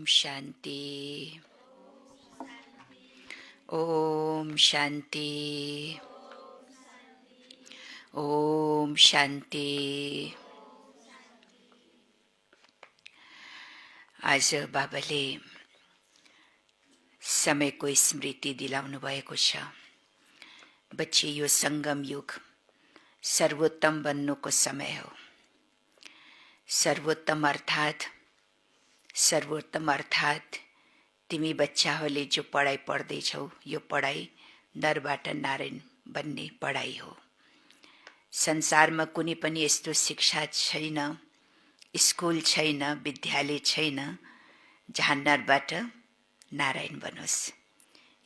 शान्ति ओम शान्ति ओम शान्ति। आज बाबाले समयको स्मृति दिलाउनु भएको छ। बच्चे, यो संगम युग सर्वोत्तम बन्नुको समय हो। सर्वोत्तम अर्थात तिमी बच्चाहरूले जो पढाइ पढ्दैछौ, यो पढाइ नरबाट नारायण बन्ने पढाइ हो। संसारमा कुनै पनि यस्तो शिक्षा छैन, स्कुल छैन, विद्यालय छैन जहाँ नरबाट नारायण बनोस्।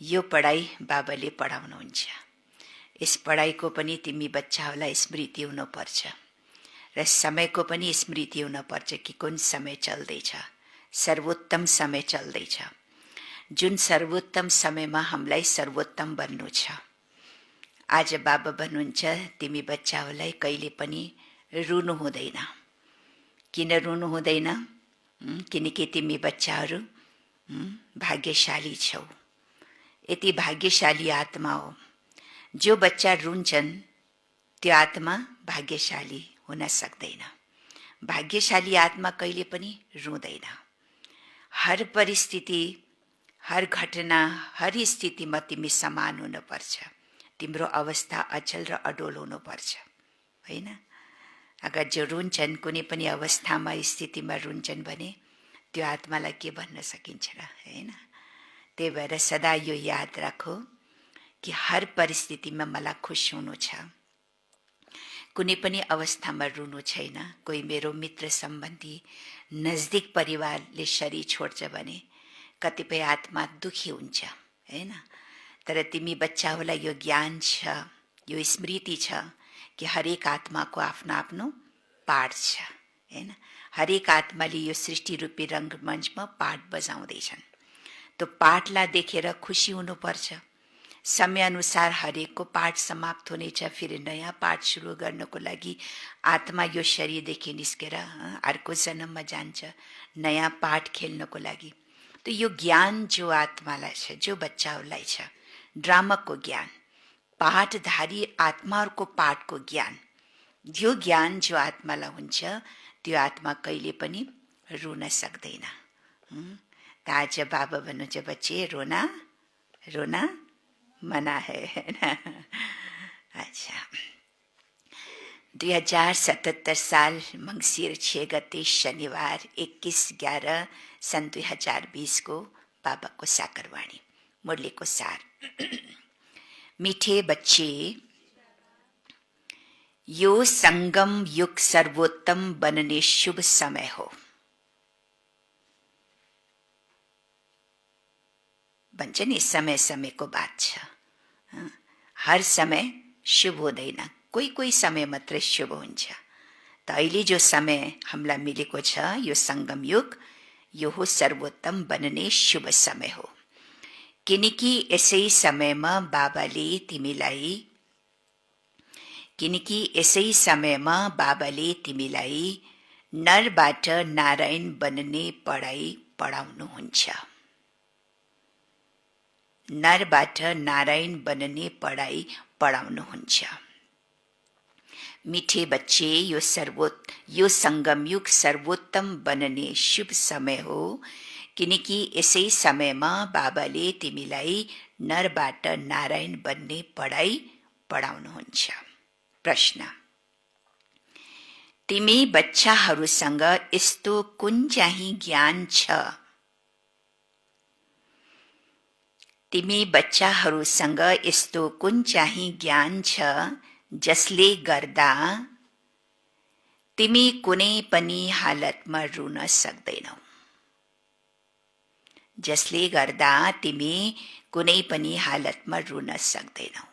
यो पढाइ बाबाले पढाउनुहुन्छ। यस पढाइको पनि तिमी बच्चाहरूलाई स्मृति हुनुपर्छ र समयको पनि स्मृति हुनुपर्छ कि कुन समय चल्दैछ। सर्वोत्तम समय चल्दैछ, जुन सर्वोत्तम समयमा हामीलाई सर्वोत्तम बन्नु छ। आज बाबा भन्नुहुन्छ तिमी बच्चाहरूलाई कहिले पनि रुनु हुँदैन। किन रुनु हुँदैन? किनकि तिमी बच्चाहरू भाग्यशाली छौ। यति भाग्यशाली आत्मा हो। जो बच्चा रुन्छन् त्यो आत्मा भाग्यशाली हुन सक्दैन। भाग्यशाली आत्मा कहिले पनि रुँदैन। हर परिस्थिति, हर घटना, हर स्थितिमा तिमी समान हुनुपर्छ। तिम्रो अवस्था अचल र अडोल हुनुपर्छ, होइन? अगर जो रुन्छन्, कुनै पनि अवस्थामा स्थितिमा रुन्छन् भने त्यो आत्मालाई के भन्न सकिन्छ र, होइन? त्यही भएर सदा यो याद राखो कि हर परिस्थितिमा मलाई खुश हुनु छ। कुनै पनि अवस्थामा रुनु छैन। कोही मेरो मित्र सम्बन्धी नजदिक परिवारले शरीर छोड्छ भने कतिपय आत्मा दुखी हुन्छ, होइन? तर तिमी बच्चाहरूलाई यो ज्ञान छ, यो स्मृति छ कि हरेक आत्माको आफ्नो आफ्नो पाठ छ, होइन? हरेक आत्माले यो सृष्टि रूपी रङ्गमञ्चमा पाठ बजाउँदैछन्। त्यो पाठलाई देखेर खुसी हुनुपर्छ। समयअनुसार हरेकको पाठ समाप्त हुनेछ। फेरि नयाँ पाठ सुरु गर्नको लागि आत्मा यो शरीरदेखि निस्केर अर्को जन्ममा जान्छ नयाँ पाठ खेल्नको लागि। तो यो ज्ञान जो आत्मालाई छ, जो बच्चाहरूलाई छ, ड्रामाको ज्ञान, पाठधारी आत्माहरूको पाठको ज्ञान, यो ज्ञान जो आत्मालाई हुन्छ त्यो आत्मा कहिले पनि रुन सक्दैन। त आज बाबा भन्नुहुन्छ बच्चे रोना रोना मना है ना? अच्छा, 2077 साल मंगसिर 6 गते शनिवार 21/11 सन् 2020 को बाबा को साकरवाणी मुरली को सार। मीठे बच्चे, यो संगम युग सर्वोत्तम बनने शुभ समय हो। भन्छ नि समय समयको बात छ। हर समय शुभ हुँदैन, कोही कोही समय मात्रै शुभ हुन्छ। त अहिले जो समय हामीलाई मिलेको छ यो संगम युग, यो हो सर्वोत्तम बन्ने शुभ समय हो। किनकि यसै समयमा बाबाले तिमीलाई नरबाट नारायण बन्ने पढाइ पढाउनुहुन्छ। नरबाट नारायण बन्ने पढाइ पढाउनुहुन्छ। मीठे बच्चे, यो संगम युग सर्वोत्तम बन्ने शुभ समय हो। किनकि यसै समयमा बाबाले तिमीलाई नरबाट नारायण बन्ने पढाइ पढाउनुहुन्छ। प्रश्न: तिमी बच्चाहरूसँग यस्तो कुन चाहिँ ज्ञान छ? तिमी बच्चाहरूसँग यस्तो कुन चाहिँ ज्ञान छ जसले गर्दा तिमी कुनै पनि हालतमा रुन सक्दैनौ? जसले गर्दा तिमी कुनै पनि हालतमा रुन सक्दैनौ।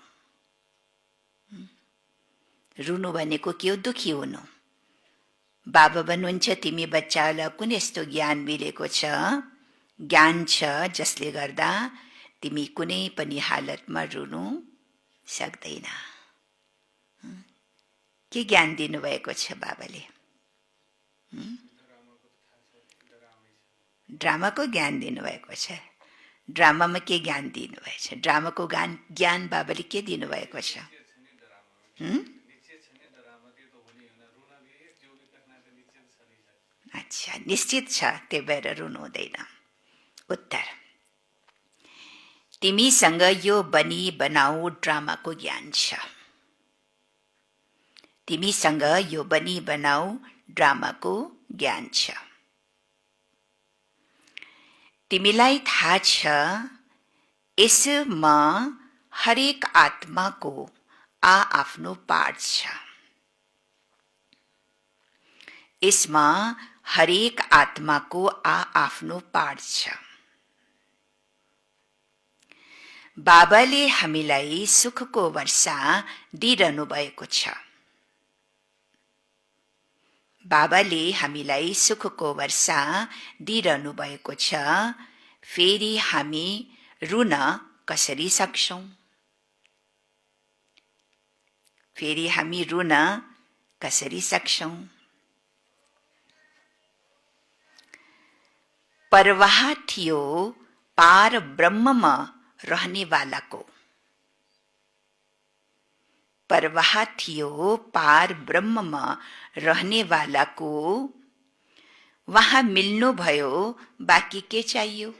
रुनु भनेको के हो? दुखी हुनु। बाबा भन्नुहुन्छ तिमी बच्चाहरूलाई कुन यस्तो ज्ञान मिलेको छ, ज्ञान छ जसले गर्दा तिमी कुनै पनि हालतमा रुनु सक्दैन। के ज्ञान दिनुभएको छ बाबाले? ड्रामाको ज्ञान दिनुभएको छ। ड्रामामा के ज्ञान दिनुभएको छ? ड्रामाको ज्ञान बाबाले के दिनुभएको छ? अच्छा, निश्चित छ, त्यही भएर रुनु हुँदैन। उत्तर: तिमीसँग यो बनी बनाऊ ड्रामाको ज्ञान छ। तिमीसँग यो बनी बनाऊ ड्रामाको ज्ञान छ। तिमीलाई थाहा छ यसमा हरेक आत्माको आफ्नो पाठ छ। यसमा हरेक आत्माको आफ्नो पाठ छ। बाबाले हामीलाई सुखको वर्षा दिइरहनु भएको छ। बाबाले हामीलाई सुखको वर्षा दिइरहनु भएको छ। फेरि हामी रुन कसरी सक्छौं? फेरि हामी रुन कसरी सक्छौं? परवाह थियो पार ब्रह्ममा रहनेवालाको। परवाह थियो पार ब्रह्ममा रहनेवालाको। वहाँ मिल्नुभयो, बाँकी के चाहियो?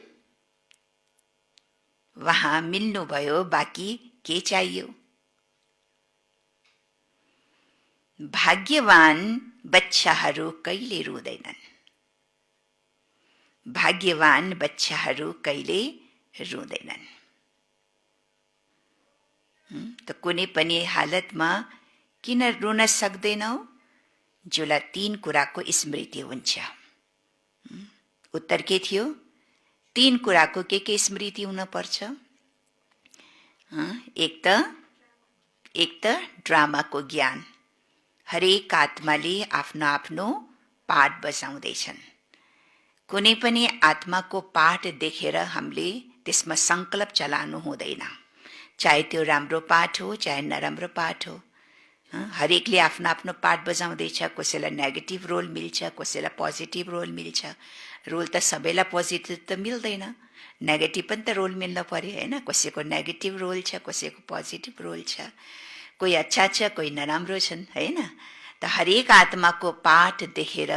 वहाँ मिल्नुभयो, बाँकी के चाहियो? भाग्यवान बच्चाहरू कहिले रुँदैनन्। भाग्यवान बच्चाहरू कहिले रुँदैनन्। त कुनै पनि हालतमा किन रुन सक्दैनौ? जसलाई 3 कुराको स्मृति हुन्छ। उत्तर के थियो? 3 कुराको के स्मृति हुन पर्छ? एक त ड्रामाको ज्ञान। हरेक आत्माले आफ्नो आफ्नो पाठ बजाउँदैछन्। कुनै पनि आत्माको पाठ देखेर हामीले त्यसमा संकल्प चलाउनु हुँदैन। चाहे त्यो राम्रो पाठ हो, चाहे नराम्रो पाठ हो। हरेकले आफ्नो आफ्नो पाठ बजाउँदैछ। कसैलाई नेगेटिभ रोल मिल्छ, कसैलाई पोजिटिभ रोल मिल्छ। रोल त सबैलाई पोजिटिभ त मिल्दैन, नेगेटिभ पनि त रोल मिल्न पर्यो हैन। कसैको नेगेटिभ रोल छ, कसैको पोजिटिभ रोल छ। कोही अच्छा छ, कोही नराम्रो छन् हैन। त हरेक आत्माको पाठ देखेर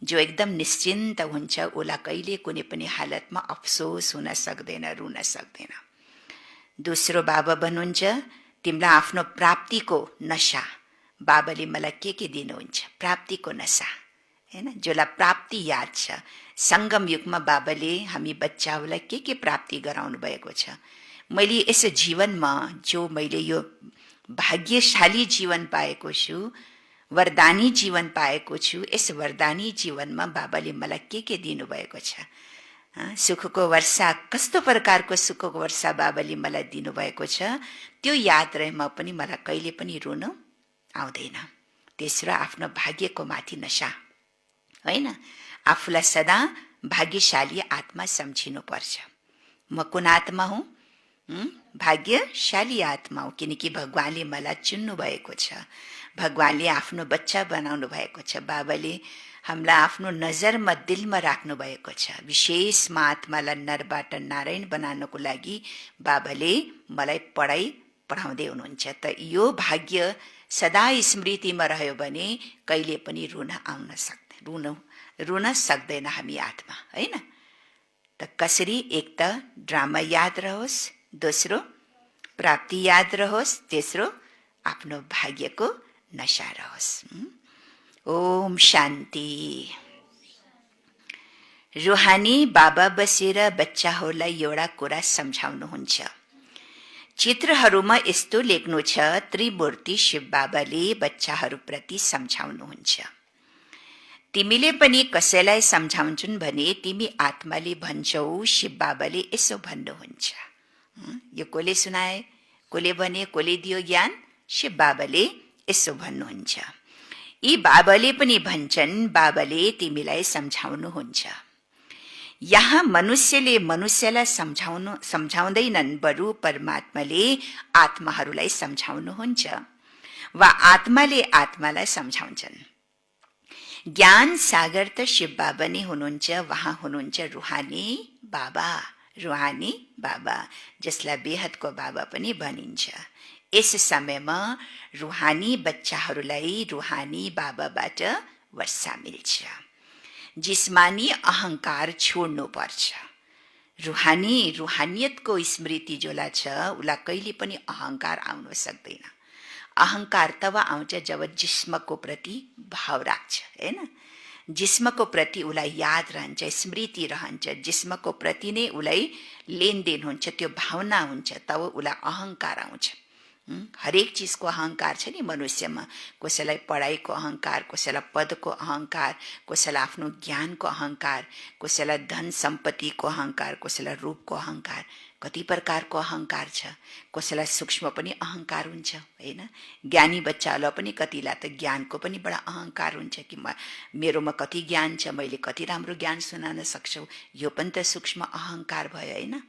जो एकदम निश्चिन्त हुन्छ, उसलाई कहिले कुनै पनि हालतमा अफसोस हुन सक्दैन, रुन सक्दैन। दोस्रो बाबा भन्नुहुन्छ तिमीलाई आफ्नो प्राप्तिको नशा। बाबाले मलाई के दिनुहुन्छ? प्राप्तिको नशा हैन। जसलाई प्राप्ति याद छ। संगम युगमा बाबाले हामी बच्चाहरूलाई के प्राप्ति गराउनु भएको छ। मैले यस जीवनमा जो मैले यो भाग्यशाली जीवन पाएको छु, वरदानी जीवन पाएको छु, यस वरदानी जीवनमा बाबाले मलाई के दिनुभएको छ? सुखको वर्षा, कस्तो प्रकारको सुखको वर्षा बाबाले मलाई दिनुभएको छ, त्यो याद रहेमा पनि मलाई कहिले पनि रुन आउँदैन। तेस्रो आफ्नो भाग्यको माथि नशा हैन। आफूलाई सदा भाग्यशाली आत्मा सम्झिनु पर्छ। म कुन आत्मा हुँ? भाग्यशाली आत्मा हो, किनकि भगवानले मलाई चुन्नु भएको छ। भगवानले आफ्नो बच्चा बनाउनु भएको छ। बाबाले हामीलाई आफ्नो नजरमा, दिलमा राख्नु भएको छ। विशेष महात्मालाई नरबाट नारायण बनाउनको लागि बाबाले मलाई पढाउँदै हुनुहुन्छ। त यो भाग्य सदा स्मृतिमा रह्यो भने कहिले पनि रुन सक्दैन हामी आत्मा हैन। त कसरी? एक त ड्रामा याद रहोस्, दोस्रो प्राप्ति याद रहोस्, तेस्रो आफ्नो भाग्यको नशा रहोस्। ओम शान्ति। रुहानी बाबा बसेर बच्चाहरूलाई एउटा कुरा सम्झाउनुहुन्छ। चित्रहरूमा यस्तो लेख्नु छ, त्रिमूर्ति शिव बाबाले बच्चाहरूप्रति सम्झाउनुहुन्छ। तिमीले पनि कसैलाई सम्झाउँछन् भने तिमी आत्माले भन्छौ, शिव बाबाले यसो भन्नुहुन्छ। यो कसले सुनाए, कसले भने, कसले दियो ज्ञान? शिव बाबाले यसो भन्नुहुन्छ। यी बाबाले पनि भन्छन्, बाबाले तिमीलाई सम्झाउनुहुन्छ। यहाँ मनुष्यले मनुष्यलाई सम्झाउँदैनन्, बरु परमात्माले आत्माहरूलाई सम्झाउनुहुन्छ वा आत्माले आत्मालाई सम्झाउँछन्। ज्ञान सागर त शिव बाबा नै हुनुहुन्छ। वहाँ हुनुहुन्छ रुहानी बाबा जसलाई बेहदको बाबा पनि भनिन्छ। यस समयमा रुहानी बच्चाहरूलाई रुहानी बाबाबाट वर्षा मिल्छ। जिस्मानी अहंकार छोड्नु पर्छ। रुहानियतको स्मृति जोला छ उसलाई कहिले पनि अहंकार आउन सक्दैन। अहंकार तब आउँछ जब जिस्मको प्रति भाव राख्छ, हैन? जिस्मको प्रति उसलाई याद रहन्छ, स्मृति रहन्छ, जिस्मको प्रति नै उसलाई लेनदेन हुन्छ, त्यो भावना हुन्छ, तब उसलाई अहंकार आउँछ। हरेक चीजको अहंकार छ नि मनुष्यमा। कसैलाई पढाइको अहंकार, कसैलाई पदको अहंकार, कसैलाई आफ्नो ज्ञानको अहंकार, कसैलाई धन सम्पत्तिको अहंकार, कसैलाई रूपको अहंकार, कति प्रकारको अहंकार छ। कसैलाई सूक्ष्म पनि अहंकार हुन्छ, हैन? ज्ञानी बच्चालाई पनि कतिलाई त ज्ञानको पनि बडा अहंकार हुन्छ कि मेरोमा कति ज्ञान छ, मैले कति राम्रो ज्ञान सुनाउन सक्छु। यो पनि त सूक्ष्म अहंकार भयो, हैन?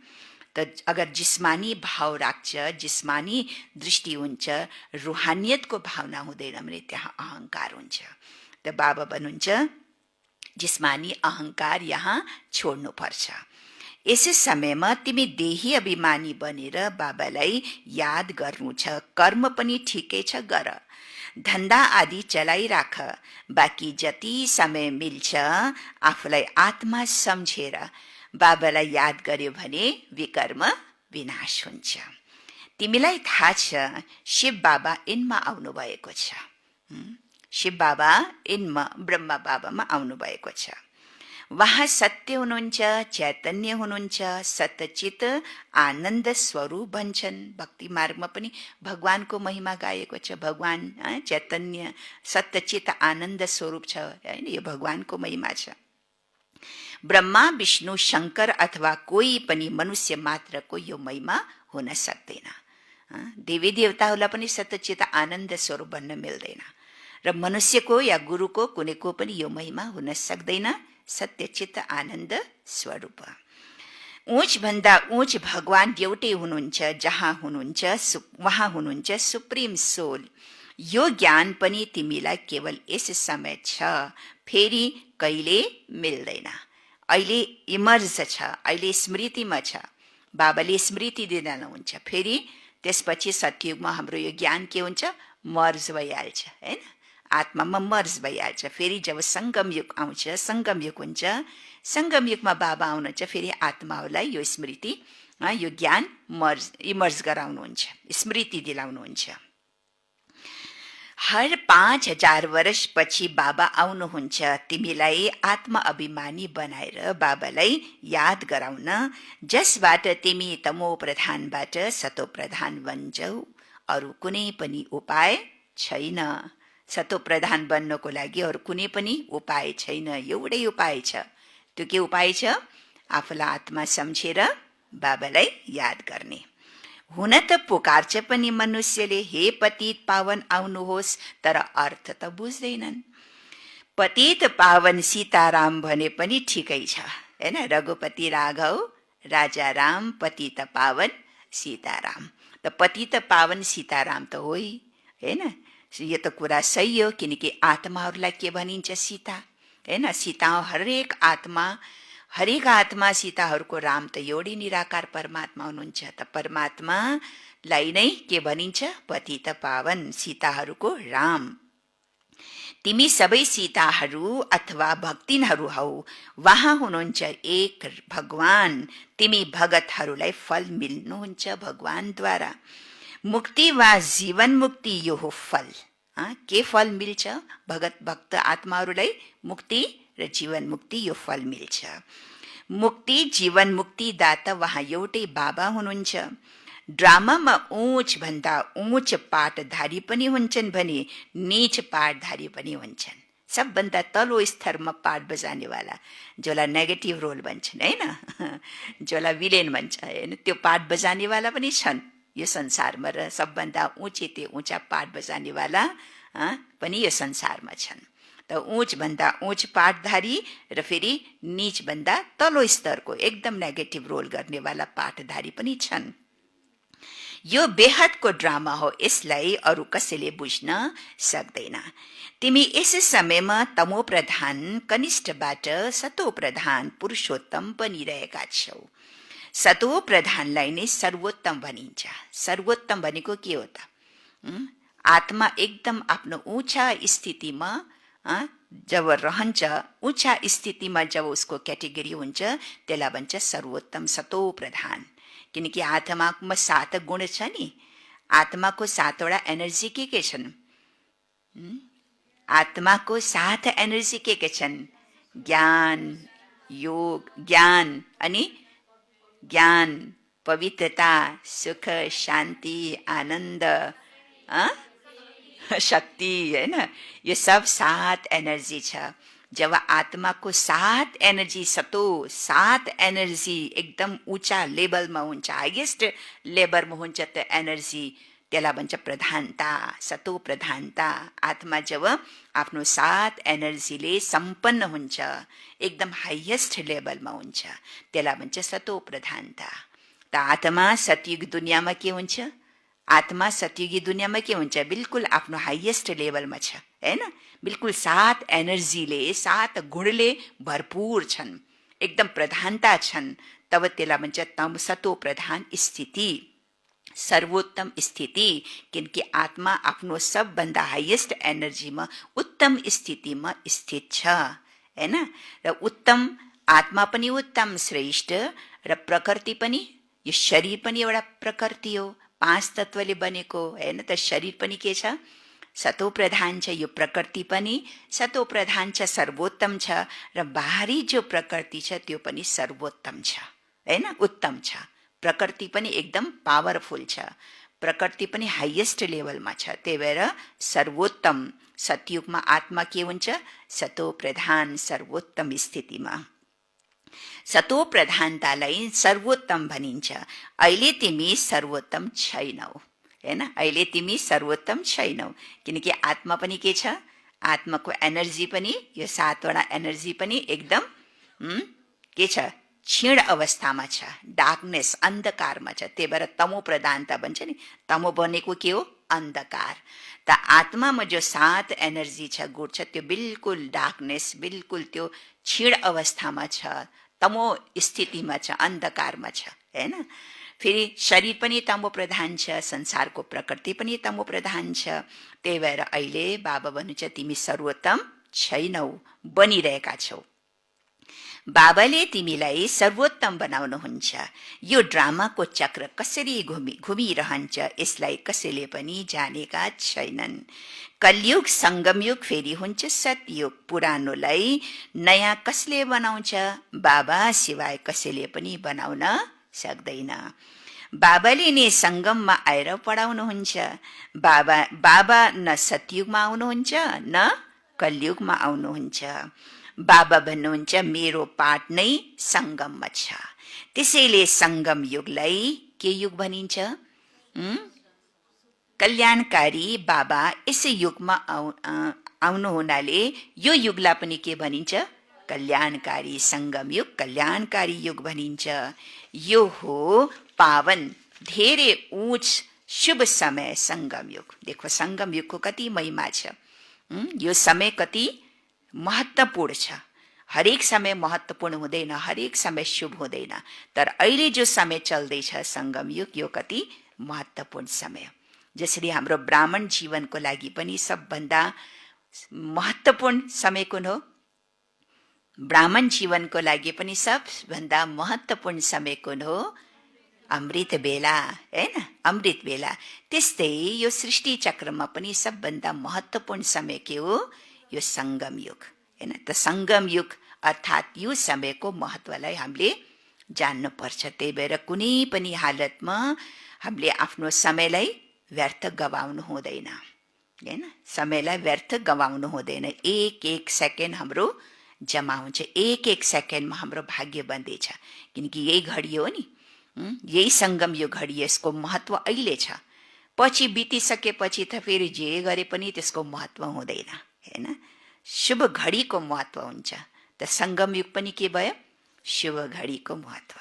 त अगर जिस्मानी भाव राख्छ, जिस्मानी दृष्टि हुन्छ, रुहानियतको भावना हुँदैन भने त्यहाँ अहंकार हुन्छ। त बाबा भन्नुहुन्छ जिस्मानी अहंकार यहाँ छोड्नु पर्छ। यसै समयमा तिमी देही अभिमानी बनेर बाबालाई याद गर्नु छ। कर्म पनि ठिकै छ गर, धन्दा आदि चलाइराख। बाँकी जति समय मिल्छ आफूलाई आत्मा सम्झेर बाबालाई याद गर्यो भने विकर्म विनाश हुन्छ। तिमीलाई थाहा छ शिव बाबा इनमा आउनु भएको छ। शिव बाबा इनमा ब्रह्मा बाबामा आउनु भएको छ। वहाँ सत्य हुनुहुन्छ, चैतन्य हुनुहुन्छ, सतचित आनन्द स्वरूप भन्छन्। भक्ति मार्गमा पनि भगवानको महिमा गाएको छ। भगवान चैतन्य सत्यचित आनन्द स्वरूप छ, हैन? यो भगवानको महिमा छ। ब्रह्मा विष्णु शंकर अथवा कोही पनि मनुष्य मात्रको यो महिमा हुन सक्दैन। देवी देवताहरूलाई पनि सत्यचित आनन्द स्वरूप भन्न मिल्दैन र मनुष्यको या गुरुको कुनैको पनि यो महिमा हुन सक्दैन। सत्यचित आनन्द स्वरूप। ऊंच भन्दा ऊंच भगवान एउटै हुनुहुन्छ। जहाँ हुनुहुन्छ वहाँ हुनुहुन्छ सुप्रिम सोल। यो ज्ञान पनि तिमीलाई केवल यस समय छ, फेरि कहिले मिल्दैन। अहिले इमर्ज छ, अहिले स्मृतिमा छ। बाबाले स्मृति दिनुहुन्छ, फेरि त्यसपछि सतयुगमा हाम्रो यो ज्ञान के हुन्छ? मर्ज भइहाल्छ, हैन? आत्मामा मर्ज भइहाल्छ। फेरि जब संगम युग आउँछ, संगम युग हुन्छ, संगम युगमा बाबा आउनुहुन्छ, फेरि आत्माहरूलाई यो स्मृति, यो ज्ञान इमर्ज गराउनुहुन्छ, स्मृति दिलाउनुहुन्छ। हर 5000 वर्ष पछि बाबा आउनुहुन्छ तिमीलाई आत्मा अभिमानी बनाएर बाबालाई याद गराउन, जसबाट तिमी तमो प्रधानबाट सतो प्रधान बन्छौ। अरू कुनै पनि उपाय छैन। सतो प्रधान बन्नको लागि अरू कुनै पनि उपाय छैन। एउटै उपाय छ। त्यो के उपाय छ? आफूलाई आत्मा सम्झेर बाबालाई याद गर्ने। हुन त पुकार्छ पनि मनुष्यले, हे पतित पावन आउनुहोस्, तर अर्थ त बुझ्दैनन्। पतित पावन सीताराम भने पनि ठिकै छ, हैन? रघुपति राघव राजा राम, पतित पावन सीताराम। त पतित पावन सीताराम त हो, हैन? यो त कुरा सही हो, किनकि आत्माहरूलाई के भनिन्छ? सीता, हैन? सीता हरेक आत्मा सीताहरूको राम त एउटै निराकार परमात्मा हुनुहुन्छ। त परमात्मालाई नै के भनिन्छ? पतित पावन, सीताहरूको राम। तिमी सबै सीताहरू अथवा भक्तिनहरू हौ। वहाँ हुनुहुन्छ एक भगवान। तिमी भगतहरूलाई फल मिल्नुहुन्छ भगवानद्वारा। मुक्ति वा जीवन मुक्ति यो हो फल। के फल मिल्छ? भक्त आत्माहरूलाई मुक्ति र जीवन मुक्ति यो फल मिल्छ। मुक्ति जीवन मुक्ति दाता वहाँ एउटै बाबा हुनुहुन्छ। ड्रामामा ऊंच भन्दा ऊंच पाठधारी पनि हुन्छन् भने नीच पाठधारी पनि हुन्छन्। सबभन्दा तल्लो स्तरमा पाठ बजानेवाला, जसलाई नेगेटिभ रोल भन्छन्, हैन? जसलाई विलेन भन्छ, हैन? त्यो पाठ बजानेवाला पनि छन् यो संसारमा, र सबभन्दा ऊंचा पाठ बजानेवाला पनि यो संसारमा छन्। त ऊंच भन्दा ऊंच पाठधारी र फेरि नीच भन्दा तल्लो स्तरको एकदम नेगेटिभ रोल गर्नेवाला पाठधारी पनि छन्। यो बेहदको ड्रामा हो, यसलाई अरू कसैले बुझ्न सक्दैन। तिमी यस समयमा तमो प्रधान कनिष्ठबाट सतो प्रधान पुरुषोत्तम बनिरहेका छौ। सतो प्रधानलाई नै सर्वोत्तम भनिन्छ। सर्वोत्तम भनेको के हो त? आत्मा एकदम आफ्नो ऊँचा स्थितिमा जब रहन्छ, ऊँचा स्थितिमा जब उसको क्याटेगोरी हुन्छ, त्यसलाई भन्छ सर्वोत्तम सतो प्रधान। किनकि आत्मामा 7 गुण छ नि। आत्माको 7वटा एनर्जी के छन्? आत्माको 7 एनर्जी के छन्? ज्ञान, योग, ज्ञान अनि ज्ञान, पवित्रता, सुख, शान्ति, आनन्द, शक्ति, हैन? यो सब 7 एनर्जी छ। जब आत्माको 7 एनर्जी सतो 7 एनर्जी एकदम ऊँचा लेभलमा हुन्छ, हाइएस्ट लेभलमा हुन्छ त एनर्जी, त्यसलाई भन्छ प्रधानता, सतो प्रधानता। आत्मा जब आफ्नो 7 एनर्जीले सम्पन्न हुन्छ, एकदम हाइएस्ट लेभलमा हुन्छ, त्यसलाई भन्छ सतो प्रधानता। त आत्मा सतयुग दुनियाँमा के हुन्छ? आत्मा सतयुगी दुनियाँमा के हुन्छ? बिल्कुल आफ्नो हाइएस्ट लेभलमा छ, हैन? बिल्कुल 7 एनर्जीले 7 गुणले भरपूर छन्, एकदम प्रधानता छन्। तब त्यसलाई भन्छ तम सतो प्रधान स्थिति, सर्वोत्तम स्थिति। किनकि आत्मा आफ्नो सबभन्दा हाइएस्ट एनर्जीमा उत्तम स्थितिमा स्थित छ, हैन? र उत्तम आत्मा पनि उत्तम श्रेष्ठ, र प्रकृति पनि, यो शरीर पनि एउटा प्रकृति हो, 5 तत्वले बनेको, हैन त? शरीर पनि के छ? सतो प्रधान छ। यो प्रकृति पनि सतो प्रधान छ, सर्वोत्तम छ। र बाहरी जो प्रकृति छ त्यो पनि सर्वोत्तम छ, हैन? उत्तम छ। प्रकृति पनि एकदम पावरफुल छ, प्रकृति पनि हाइएस्ट लेभलमा छ। त्यही भएर सर्वोत्तम सतयुगमा आत्मा के हुन्छ? सतो प्रधान, सर्वोत्तम स्थितिमा। सतो प्रधानतालाई सर्वोत्तम भनिन्छ। अहिले तिमी सर्वोत्तम छैनौ, हैन? अहिले तिमी सर्वोत्तम छैनौ। किनकि आत्मा पनि के छ? आत्माको एनर्जी पनि, यो 7वटा एनर्जी पनि एकदम के छ? क्षीण अवस्थामा छ, डार्कनेस, अन्धकारमा छ। त्यही भएर तमो प्रधानता भन्छ नि। तमो भनेको के हो? अन्धकार। त आत्मामा जो 7 एनर्जी छ, गुण छ, त्यो बिल्कुल डार्कनेस, बिल्कुल त्यो क्षीण अवस्थामा छ, तमो स्थितिमा छ, अन्धकारमा छ, हैन? फेरि शरीर पनि तमो प्रधान छ, संसारको प्रकृति पनि तमो प्रधान छ। त्यही भएर अहिले बाबा भन्नुहुन्छ तिमी सर्वोत्तम छैनौ, बनिरहेका छौ। बाबाले तिमीलाई सर्वोत्तम बनाउनुहुन्छ। यो ड्रामाको चक्र कसरी घुमिरहन्छ, यसलाई कसैले पनि जानेका छैनन्। कलयुग संगमयुग फेरि हुन्छ सतयुग। पुरानोलाई नयाँ कसले बनाउँछ? बाबा सिवाय कसैले पनि बनाउन सक्दैन। बाबाले नै संगममा आएर पढाउनुहुन्छ। बाबा न सतयुगमा आउनुहुन्छ न कलयुगमा आउनुहुन्छ। बाबा भन्नुहुन्छ मेरो पाठ नै संगममा छ। त्यसैले संगम युगलाई के युग भनिन्छ? कल्याणकारी बाबा यसै युगमा आउनु हुनाले यो युगलाई पनि के भनिन्छ? कल्याणकारी संगम युग, कल्याणकारी युग भनिन्छ। यो हो पावन, धेरै उच्च शुभ समय संगम युग। देखो संगम युगको कति महिमा छ। यो समय कति महत्त्वपूर्ण छ। हरेक समय महत्त्वपूर्ण हुँदैन, हरेक समय शुभ हुँदैन। तर अहिले जो समय चल्दैछ संगम युग, यो कति महत्त्वपूर्ण समय। जसरी हाम्रो ब्राह्मण जीवनको लागि पनि सबभन्दा महत्त्वपूर्ण समय कुन हो? ब्राह्मण जीवनको लागि पनि सबभन्दा महत्त्वपूर्ण समय कुन हो? अमृत बेला, हैन? अमृत बेला। त्यस्तै यो सृष्टि चक्रमा पनि सबभन्दा महत्त्वपूर्ण समय के हो? यो संगम युग, हैन? त संगम युग अर्थात् यो समयको महत्त्वलाई हामीले जान्नुपर्छ। त्यही भएर कुनै पनि हालतमा हामीले आफ्नो समयलाई व्यर्थ गवाउनु हुँदैन, हैन? समयलाई व्यर्थ गवाउनु हुँदैन। एक एक सेकेन्ड हाम्रो जमा हुन्छ, एक एक सेकेन्डमा हाम्रो भाग्य बन्दैछ। किनकि यही घडी हो नि, यही संगम यो घडी, यसको महत्त्व अहिले छ। पछि बितिसकेपछि त फेरि जे गरे पनि त्यसको महत्त्व हुँदैन, हैन? शुभ घडीको महत्त्व हुन्छ। त संगम युग पनि के भयो? शुभ घडीको महत्त्व।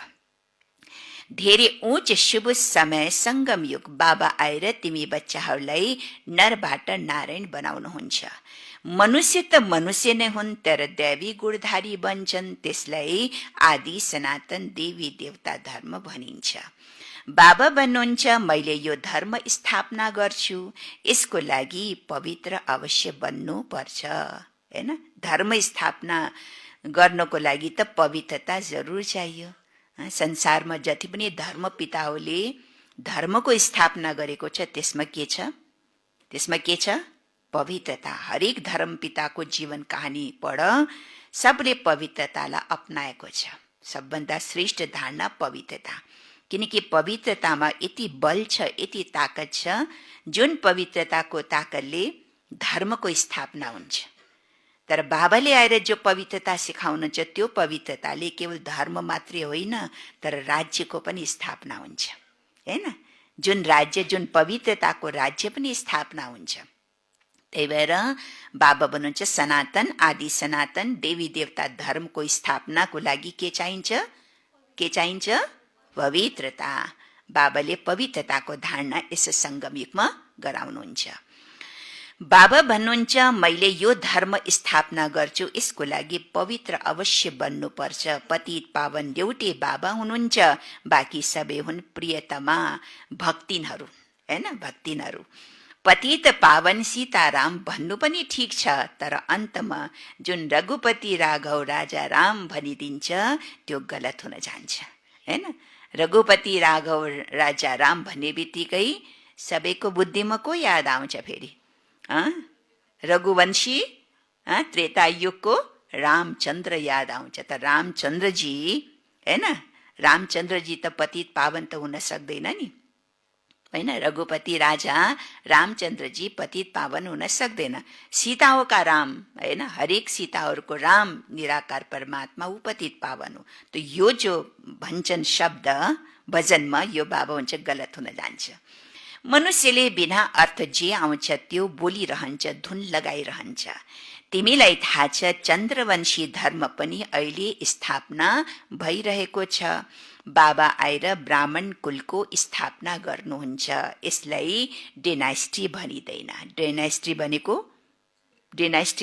धेरै उच्च शुभ समय संगम युग बाबा आएर तिमी बच्चाहरूलाई नरबाट नारायण बनाउनुहुन्छ। मनुष्य त मनुष्य नै हुन्, तर दैवी गुणधारी बन्छन्, त्यसलाई आदि सनातन देवी देवता धर्म भनिन्छ। बाबा भन्नुहुन्छ, मैले यो धर्म स्थापना गर्छु, यसको लागि पवित्र अवश्य बन्नु पर्छ। हैन, धर्म स्थापना गर्नको लागि त पवित्रता जरुर चाहियो। संसारमा जति पनि धर्म पिताहरूले धर्मको स्थापना गरेको छ, त्यसमा के छ? पवित्रता। हरेक धर्म पिताको जीवन कहानी पढ, सबले पवित्रतालाई अपनाएको छ। सबभन्दा श्रेष्ठ धारणा पवित्रता, किनकि पवित्रतामा यति बल छ, यति ताकत छ, जुन पवित्रताको ताकतले धर्मको स्थापना हुन्छ। तर बाबाले आएर जो पवित्रता सिकाउनुहुन्छ, त्यो पवित्रताले केवल धर्म मात्रै होइन, तर राज्यको पनि स्थापना हुन्छ। हैन, जुन राज्य, जुन पवित्रताको राज्य पनि स्थापना हुन्छ। त्यही भएर बाबा भन्नुहुन्छ, सनातन आदि सनातन देवी देवता धर्मको स्थापनाको लागि के चाहिन्छ? पवित्रता। बाबाले पवित्रताको धारणा यस संगम युगमा गराउनुहुन्छ। बाबा भन्नुहुन्छ, मैले यो धर्म स्थापना गर्छु, यसको लागि पवित्र अवश्य बन्नुपर्छ। पतित पावन एउटै बाबा हुनुहुन्छ, बाँकी सबै हुन् प्रियतमा भक्तिनहरू। हैन, भक्तिनहरू। पतित पावन सीताराम भन्नु पनि ठिक छ, तर अन्तमा जुन रघुपति राघव राजा राम भनिदिन्छ, त्यो गलत हुन जान्छ। हैन, रघुपति राघव राजा राम भन्ने बित्तिकै सबैको बुद्धिमा को याद आउँछ फेरि? रघुवंशी त्रेता युगको रामचन्द्र याद आउँछ। त रामचन्द्रजी, हैन, रामचन्द्रजी त पतित पावन त हुन सक्दैन नि। हैन, रघुपति राजा रामचन्द्रजी पतित पावन हुन सक्दैन। सीता हो का राम? हैन, हरेक सीताहरूको राम निराकार परमात्मा ऊ पतित पावन हो। त यो जो भन्छन् शब्द भजनमा, यो बाबा हुन्छ गलत हुन जान्छ। मनुष्यले बिना अर्थ जे आउँछ त्यो बोलिरहन्छ, धुन लगाइरहन्छ। तिमीलाई थाहा छ, चन्द्रवंशी धर्म पनि अहिले स्थापना भइरहेको छ। बाबा आएर ब्राह्मण कुलको स्थापना गर्नुहुन्छ। यसलाई डेनाइस्टी भनिँदैन। डेनाइस्टी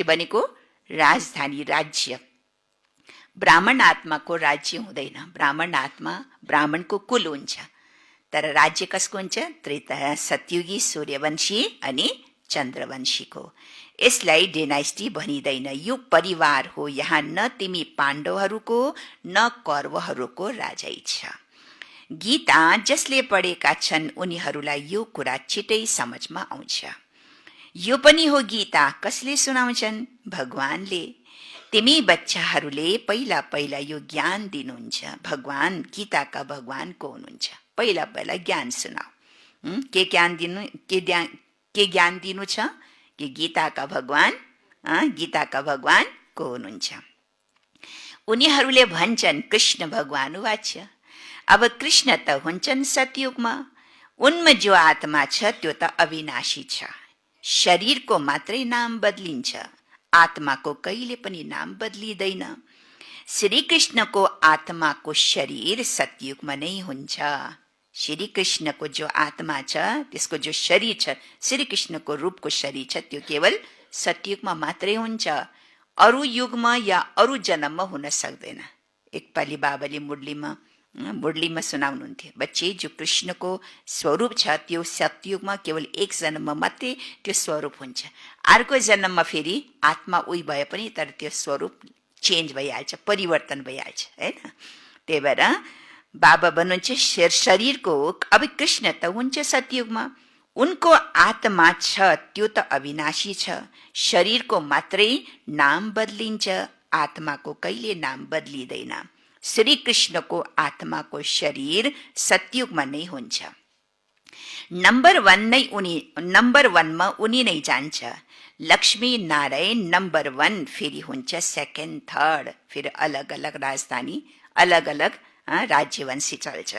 भनेको राजधानी, राज्य। ब्राह्मण आत्माको राज्य हुँदैन। ब्राह्मण आत्मा ब्राह्मणको कुल हुन्छ, तर राज्य कसको हुन्छ? त्रेता सतयुगी सूर्यवंशी अनि चन्द्रवंशीको। यसलाई डेनाइस्टी भनिँदैन। यो परिवार हो। यहाँ न तिमी पाण्डवहरूको न कौरवहरूको राजै छ। गीता जसले पढेका छन् उनीहरूलाई यो कुरा छिटै समझमा आउँछ। यो पनि हो गीता। कसले सुनाउँछन्? भगवानले। तिमी बच्चाहरूले पहिला पहिला यो ज्ञान दिनुहुन्छ। भगवान, गीताका भगवान को हुनुहुन्छ? पहिला पहिला ज्ञान सुनाऊ। के ज्ञान दिनु छ? कि गीताका भगवान को हुनुहुन्छ? उनीहरूले भन्छन् कृष्ण भगवान वाच्य। अब कृष्ण त हुन्छन् सतयुगमा। उनमा जो आत्मा छ त्यो त अविनाशी छ। शरीरको मात्रै नाम बदलिन्छ, आत्माको कहिले पनि नाम बदलिँदैन। श्री कृष्णको आत्माको शरीर सतयुगमा नै हुन्छ। श्री कृष्णको जो आत्मा छ, त्यसको जो शरीर छ, श्री कृष्णको रूपको शरीर छ, त्यो केवल सतयुगमा मात्रै हुन्छ। अरू युगमा या अरू जन्ममा हुन सक्दैन। एकपालि बाबाले मुरलीमा सुनाउनुहुन्थ्यो, बच्चे जो कृष्णको स्वरूप छ त्यो सतयुगमा केवल एक जन्ममा मात्रै त्यो स्वरूप हुन्छ। अर्को जन्ममा फेरि आत्मा उही भए पनि तर त्यो स्वरूप चेन्ज भइहाल्छ, परिवर्तन भइहाल्छ। हैन, त्यही भएर बाबा भन्नुहुन्छ शरीरको अब कृष्ण त हुन्छ सतयुगमा, उनको आत्मा छ त्यो त अविनाशी छ। शरीरको मात्रै नाम बदलिन्छ, आत्माको कहिले नाम बदलिँदैन। श्री कृष्णको आत्माको शरीर सतयुगमा नै हुन्छ। नम्बर 1 मा उनी नै जान्छ। लक्ष्मी नारायण नम्बर 1 फेरि हुन्छ सेकेन्ड, थर्ड, फेरि अलग अलग राजधानी, अलग अलग राज्यवंशी चल्छ।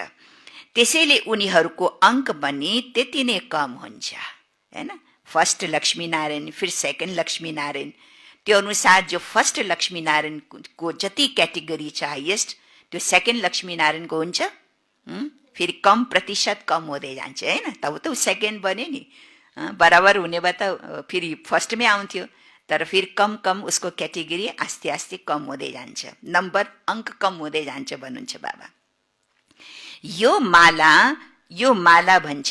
त्यसैले उनीहरूको अंक पनि त्यति नै कम हुन्छ। हैन, फर्स्ट लक्ष्मी नारायण, फिर सेकेन्ड लक्ष्मी नारायण, त्यो अनुसार जो फर्स्ट लक्ष्मी नारायणको जति क्याटेगोरी छ हाइएस्ट, त्यो सेकेन्ड लक्ष्मी नारायणको हुन्छ फेरि कम प्रतिशत कम हुँदै जान्छ हैन। तब त सेकेन्ड बन्यो नि, बराबर हुने भए त फेरि फर्स्टमै आउँथ्यो, तर फेरि कम कम उसको क्याटेगोरी आस्ते आस्ते कम हुँदै जान्छ, नम्बर अङ्क कम हुँदै जान्छ भन्नुहुन्छ बाबा। यो माला भन्छ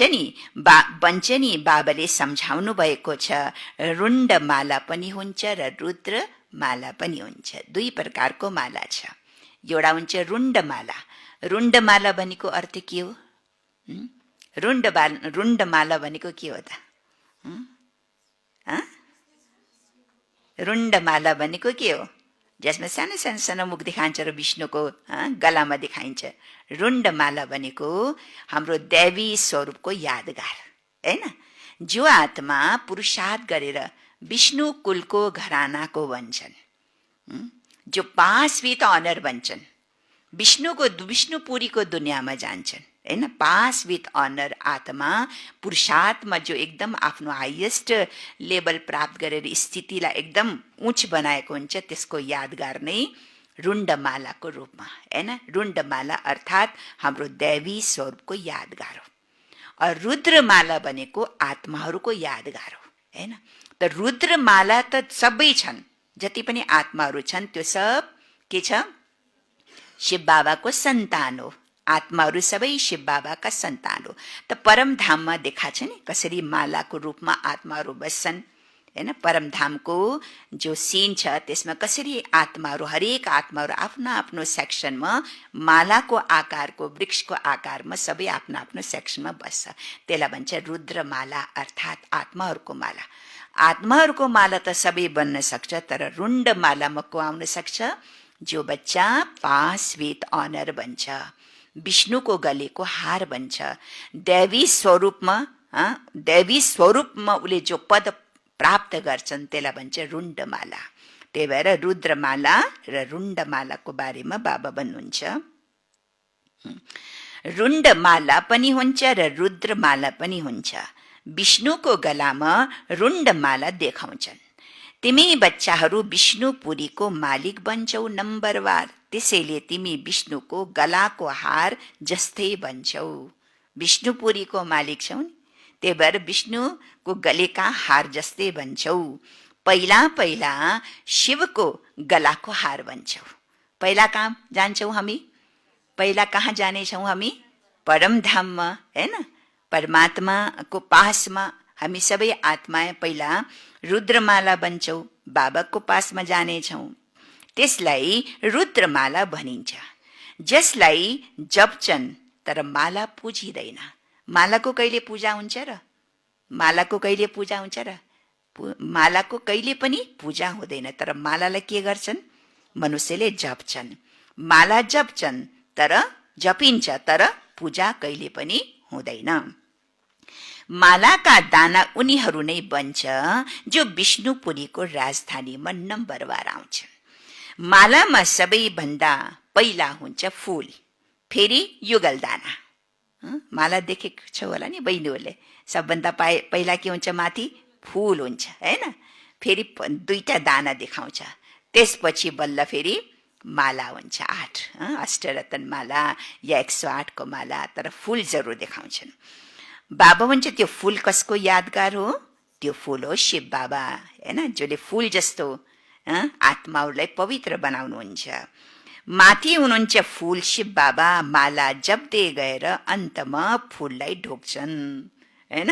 नि बाबाले सम्झाउनु भएको छ, रुण्ड माला पनि हुन्छ र रुद्र माला पनि हुन्छ। दुई प्रकारको माला छ। एउटा हुन्छ रुण्ड माला। रुण्ड माला भनेको अर्थ के हो? रुण्ड माला भनेको के हो त? रुण्ड माला भनेको के हो? जसमा सानो सानो सानो मुख देखाइन्छ र विष्णुको गलामा देखाइन्छ। रुण्ड माला भनेको हाम्रो दैवी स्वरूपको यादगार हैन, जो आत्मा पुरुषार्थ गरेर विष्णु कुलको घरानाको बन्छन्, जो पास विथ अनर बन्छन्, विष्णुपुरीको दुनियाँमा जान्छन् हैन। पास विथ अनर आत्मा पुरुषार्थमा जो एकदम आफ्नो हाइएस्ट लेभल प्राप्त गरेर स्थितिलाई एकदम उच्च बनाएको हुन्छ, त्यसको यादगार नै रुण्डमालाको रूपमा हैन। रुण्डमाला अर्थात् हाम्रो दैवी स्वरूपको यादगार हो। और रुद्रमाला भनेको आत्माहरूको यादगार हो हैन। त रुद्रमाला त सबै छन्, जति पनि आत्माहरू छन् त्यो सब के छ? शिव बाबाको सन्तान हो। आत्माहरू सबै शिव बाबाका सन्तान हो। त परमधाममा देखाछ नि कसरी मालाको रूपमा आत्माहरू बस्छन् हैन। परमधामको जो सीन छ त्यसमा कसरी आत्माहरू, हरेक आत्माहरू आफ्नो आफ्नो सेक्सनमा मालाको आकारको, वृक्षको आकारमा सबै आफ्नो आफ्नो सेक्सनमा बस्छ। त्यसलाई भन्छ रुद्रमाला अर्थात् आत्माहरूको माला। आत्माहरूको माला त सबै बन्न सक्छ, तर रुण्ड मालामा को आउन सक्छ? जो बच्चा पास विथ अनर बन्छ, विष्णुको गलेको हार बन्छ, दैवी स्वरूपमा उसले जो पद प्राप्त गर्छन् त्यसलाई भन्छ रुण्डमाला। त्यही भएर रुद्रमाला र रुण्डमालाको बारेमा बाबा भन्नुहुन्छ, रुण्डमाला पनि हुन्छ र रुद्रमाला पनि हुन्छ। विष्णुको गलामा रुण्डमाला देखाउँछन्। तिमी बच्चाहरू विष्णुपुरीको मालिक बन्छौ नम्बरवार, त्यसैले तिमी विष्णुको गलाको हार जस्तै बन्छौ। विष्णुपुरीको मालिक छौ नि, त्यही भएर विष्णुको गलेका हार जस्तै बन्छौ। पहिला पहिला शिवको गलाको हार बन्छौ। पहिला कहाँ जान्छौ हामी? पहिला कहाँ जानेछौँ हामी? परमधाममा हैन। परमात्माको पासमा हामी सबै आत्मा पहिला रुद्रमाला बन्छौ, बाबाको पासमा जानेछौँ। त्यसलाई रुद्रमाला भनिन्छ। जसलाई जप्छन् तर माला पुजिँदैन। मालाको कहिले पूजा हुन्छ र? मालाको कहिले पूजा हुन्छ र? मालाको कहिले पनि पूजा हुँदैन, तर मालालाई के गर्छन्? मनुष्यले जप्छन्। माला जप्छन् तर जपिन्छ, तर पूजा कहिले पनि हुँदैन। मालाका दाना उनीहरू नै बन्छ जो विष्णुपुरीको राजधानीमा नम्बरवार आउँछन्। मालामा सबैभन्दा पहिला हुन्छ फूल, फेरि युगल दाना। माला देखेको छ होला नि बहिनीहरूले? सबभन्दा पहिला के हुन्छ? माथि फूल हुन्छ हैन, फेरि दुईटा दाना देखाउँछ, त्यसपछि बल्ल फेरि माला हुन्छ 8, अष्टरत्न माला या 108 को माला, तर फूल जरुर देखाउँछन्। बाबा भन्छ त्यो फूल कसको यादगार हो? त्यो फूल हो शिव बाबा हैन, जसले फूल जस्तो आत्माहरूलाई पवित्र बनाउनुहुन्छ। माथि हुनुहुन्छ फूल शिव बाबा, माला जप्दै गएर अन्तमा फूललाई ढोक्छन् हैन।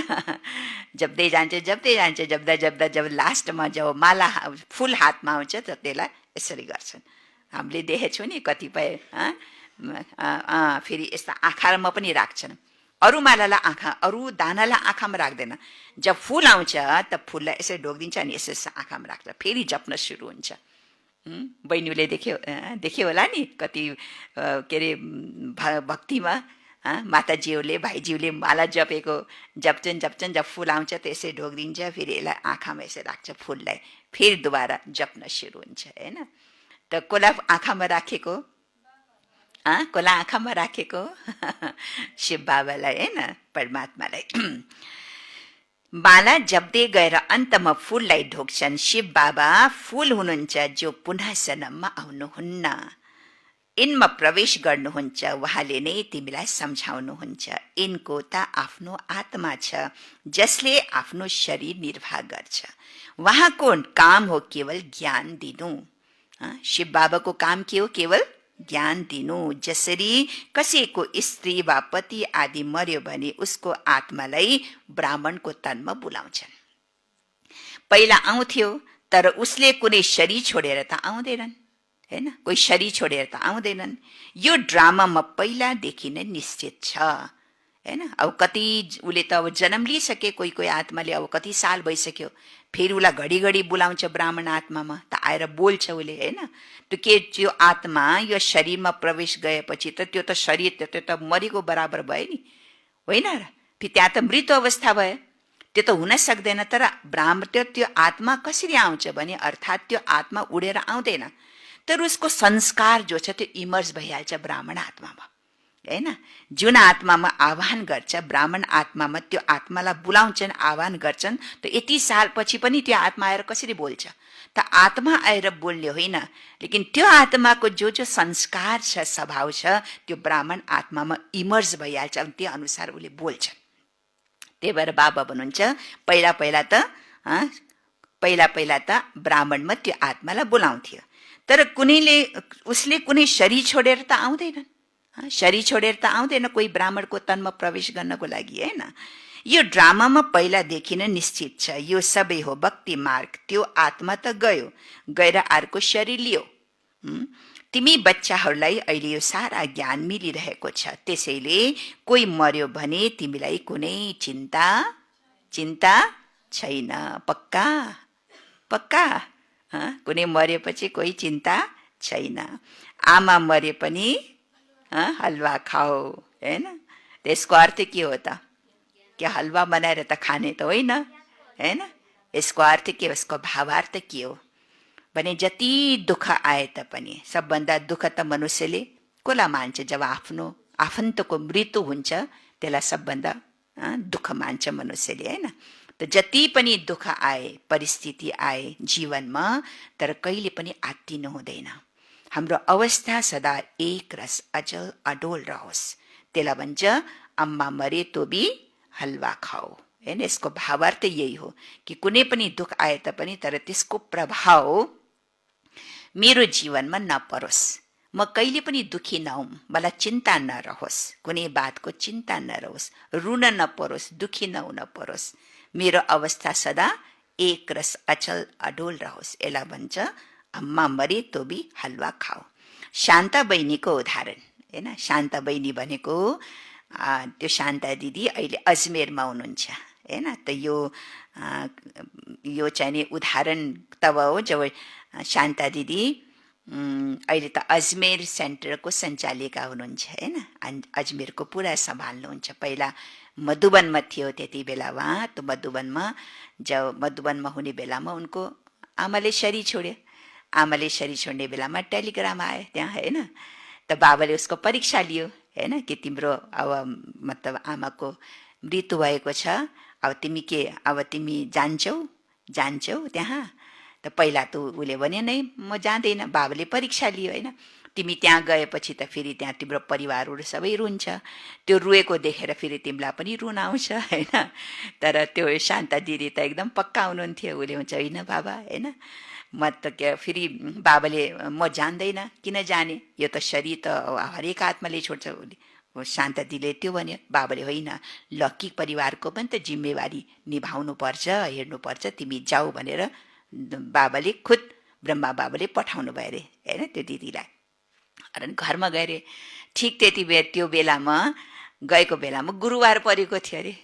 जप्दै जान्छ जब लास्टमा जब माला फूल हातमा आउँछ त त्यसलाई यसरी गर्छन्। हामीले देखेछौँ नि कतिपय फेरि यस्ता आँखामा पनि राख्छन्। अरू मालालाई अरू दानालाई आँखामा राख्दैन। जब फूल आउँछ त फूललाई यसरी ढोकिदिन्छ अनि यसरी आँखामा राख्छ, फेरि जप्न सुरु हुन्छ। बहिनीले देख्यो होला नि कति के अरे भक्तिमा माताजीहरूले भाइजीहरूले माला जप्छन्, जब फूल आउँछ त यसरी ढोकिदिन्छ, फेरि यसलाई आँखामा यसरी राख्छ फूललाई, फेरि दोबारा जप्न सुरु हुन्छ हैन। त कसलाई आँखामा राखेको? कसलाई आँखामा राखेको? शिव बाबालाई हैन, परमात्मालाई। माला जप्दै गएर अन्तमा फूललाई ढोक्छन्। शिव बाबा फूल हुनुहुन्छ जो पुनः जन्ममा आउनुहुन्न। यिनमा प्रवेश गर्नुहुन्छ, उहाँले नै तिमीलाई सम्झाउनुहुन्छ। यिनको त आफ्नो आत्मा छ जसले आफ्नो शरीर निर्वाह गर्छ। उहाँको काम हो केवल ज्ञान दिनु। शिव बाबाको काम के हो? केवल ज्ञान दिनु। जसरी कसैको स्त्री वा पति आदि मर्यो भने उसको आत्मालाई ब्राह्मणको तनमा बुलाउँछन्। पहिला आउँथ्यो, तर उसले कुनै शरीर छोडेर त आउँदैनन्, हैन? कोही शरीर छोडेर त आउँदैनन्। यो ड्रामामा पहिलादेखि नै निश्चित छ, हैन? अब कति उसले त अब जन्म लिइसके, कोही कोही आत्माले अब कति साल भइसक्यो, फेरि उसलाई घडिघडी बुलाउँछ ब्राह्मण आत्मामा, त आएर बोल्छ उसले, हैन? त्यो आत्मा यो शरीरमा प्रवेश गएपछि त त्यो त शरीर त्यो त मरेको बराबर भयो नि, होइन र? फेरि त्यहाँ त मृत अवस्था भयो, त्यो त हुन सक्दैन। तर ब्राह्मण त्यो आत्मा कसरी आउँछ भने, अर्थात् त्यो आत्मा उडेर आउँदैन, तर उसको संस्कार जो छ त्यो इमर्ज भइहाल्छ ब्राह्मण आत्मामा, हैन? जुन आत्मामा आह्वान गर्छ, ब्राह्मण आत्मामा त्यो आत्मालाई बुलाउँछन्, आह्वान गर्छन्, त यति सालपछि पनि त्यो आत्मा आएर कसरी बोल्छ? त आत्मा आएर बोल्ने होइन, लेकिन त्यो आत्माको जो संस्कार छ, स्वभाव छ, त्यो ब्राह्मण आत्मामा इमर्ज भइहाल्छ, अनि त्यो अनुसार उसले बोल्छ। त्यही भएर बाबा भन्नुहुन्छ पहिला पहिला त ब्राह्मणमा त्यो आत्मालाई बोलाउँथ्यो, तर उसले कुनै शरीर छोडेर त आउँदैनन्, शरीर छोडेर त आउँदैन कोही ब्राह्मणको तनमा प्रवेश गर्नको लागि, हैन? यो ड्रामामा पहिलादेखि नै निश्चित छ। यो सबै हो भक्ति मार्ग। त्यो आत्मा त गएर अर्को शरीर लियो। तिमी बच्चाहरूलाई अहिले यो सारा ज्ञान मिलिरहेको छ, त्यसैले कोही मर्यो भने तिमीलाई कुनै चिन्ता छैन। पक्का? कुनै मरेपछि कोही चिन्ता छैन। आमा मरे पनि हलवा खाओ, हैन? त्यसको अर्थ के हो त? के हलवा बनाएर त खाने त होइन, हैन? यसको अर्थ के हो? यसको भावार्थ के हो भने जति दुःख आए तापनि, सबभन्दा दुःख त मनुष्यले कसलाई मान्छ? जब आफ्नो आफन्तको मृत्यु हुन्छ त्यसलाई सबभन्दा दुःख मान्छ मनुष्यले, हैन? त जति पनि दुःख आए, परिस्थिति आए जीवनमा, तर कहिले पनि आत्तिनु हुँदैन। हाम्रो अवस्था सदा एक रस अचल अडोल रहोस्। त्यसलाई भन्छ अम्मा मरे तो भी हलवा खाओ, हैन? यसको भावार्थ यही हो कि कुनै पनि दुःख आए तापनि तर त्यसको प्रभाव मेरो जीवनमा नपरोस्, म कहिले पनि दुखी नहुँ, मलाई चिन्ता नरहोस्, कुनै बातको चिन्ता नरहोस्, रुन नपरोस्, दुखी नहुन परोस्, मेरो अवस्था सदा एक रस अचल अडोल रहोस्। यसलाई भन्छ अम्मा मरे तो भी हलवा खाओ। शान्ता बहिनीको उदाहरण, हैन? शान्ता बहिनी भनेको त्यो शान्ता दिदी अहिले अजमेरमा हुनुहुन्छ, हैन? त यो चाहिँ नि उदाहरण तब हो जब शान्ता दिदी अहिले त अजमेर सेन्टरको सञ्चालिका हुनुहुन्छ, हैन? अजमेरको पुरा सम्हाल्नुहुन्छ। पहिला मधुबनमा थियो त्यति बेला उहाँ, त मधुबनमा हुने बेलामा उनको आमाले शरीर छोड्यो। आमाले शरीर छोड्ने बेलामा टेलिग्राम आयो त्यहाँ, हैन? त बाबाले उसको परीक्षा लियो, हैन? कि तिम्रो अब मतलब आमाको मृत्यु भएको छ, अब तिमी जान्छौ त्यहाँ? त पहिला त उसले भन्यो नै म जाँदैन। बाबाले परीक्षा लियो, हैन? तिमी त्यहाँ गएपछि त फेरि त्यहाँ तिम्रो परिवारहरू सबै रुन्छ, त्यो रुएको देखेर फेरि तिमीलाई पनि रुन आउँछ, हैन? तर त्यो शान्ता दिदी त एकदम पक्का हुनुहुन्थ्यो। उसले हुन्छ होइन बाबा, हैन? म त फेरि बाबाले म जान्दैन, किन जाने, यो त शरीर त हरेक आत्माले छोड्छ। शान्ता दिदीले त्यो भन्यो। बाबाले होइन, लक्की परिवारको पनि त जिम्मेवारी निभाउनु पर्छ, हेर्नुपर्छ, तिमी जाऊ भनेर बाबाले खुद ब्रह्मा बाबाले पठाउनु भयो अरे, होइन? त्यो दिदीलाई अनि घरमा गए अरे। ठिक त्यति त्यो बेलामा गएको बेलामा गुरुवार परेको थियो अरे,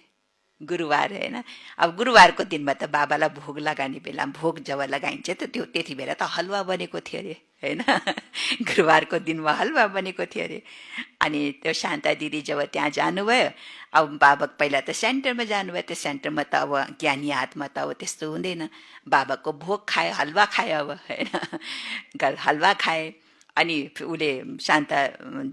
गुरुवार, होइन? अब गुरुवारको दिनमा त बाबालाई भोग लगाउने बेला, भोग जब लगाइन्छ त त्यो त्यति बेला त हलुवा बनेको थियो अरे, होइन? गुरुवारको दिनमा हलुवा बनेको थियो अरे। अनि त्यो शान्ता दिदी जब त्यहाँ जानुभयो, अब बाबा पहिला त सेन्टरमा जानुभयो, त्यो सेन्टरमा त अब ज्ञानी आत्मा त अब त्यस्तो हुँदैन। बाबाको भोग खायो, हलुवा खायो, अब, होइन? हलुवा खाए। अनि उसले शान्ता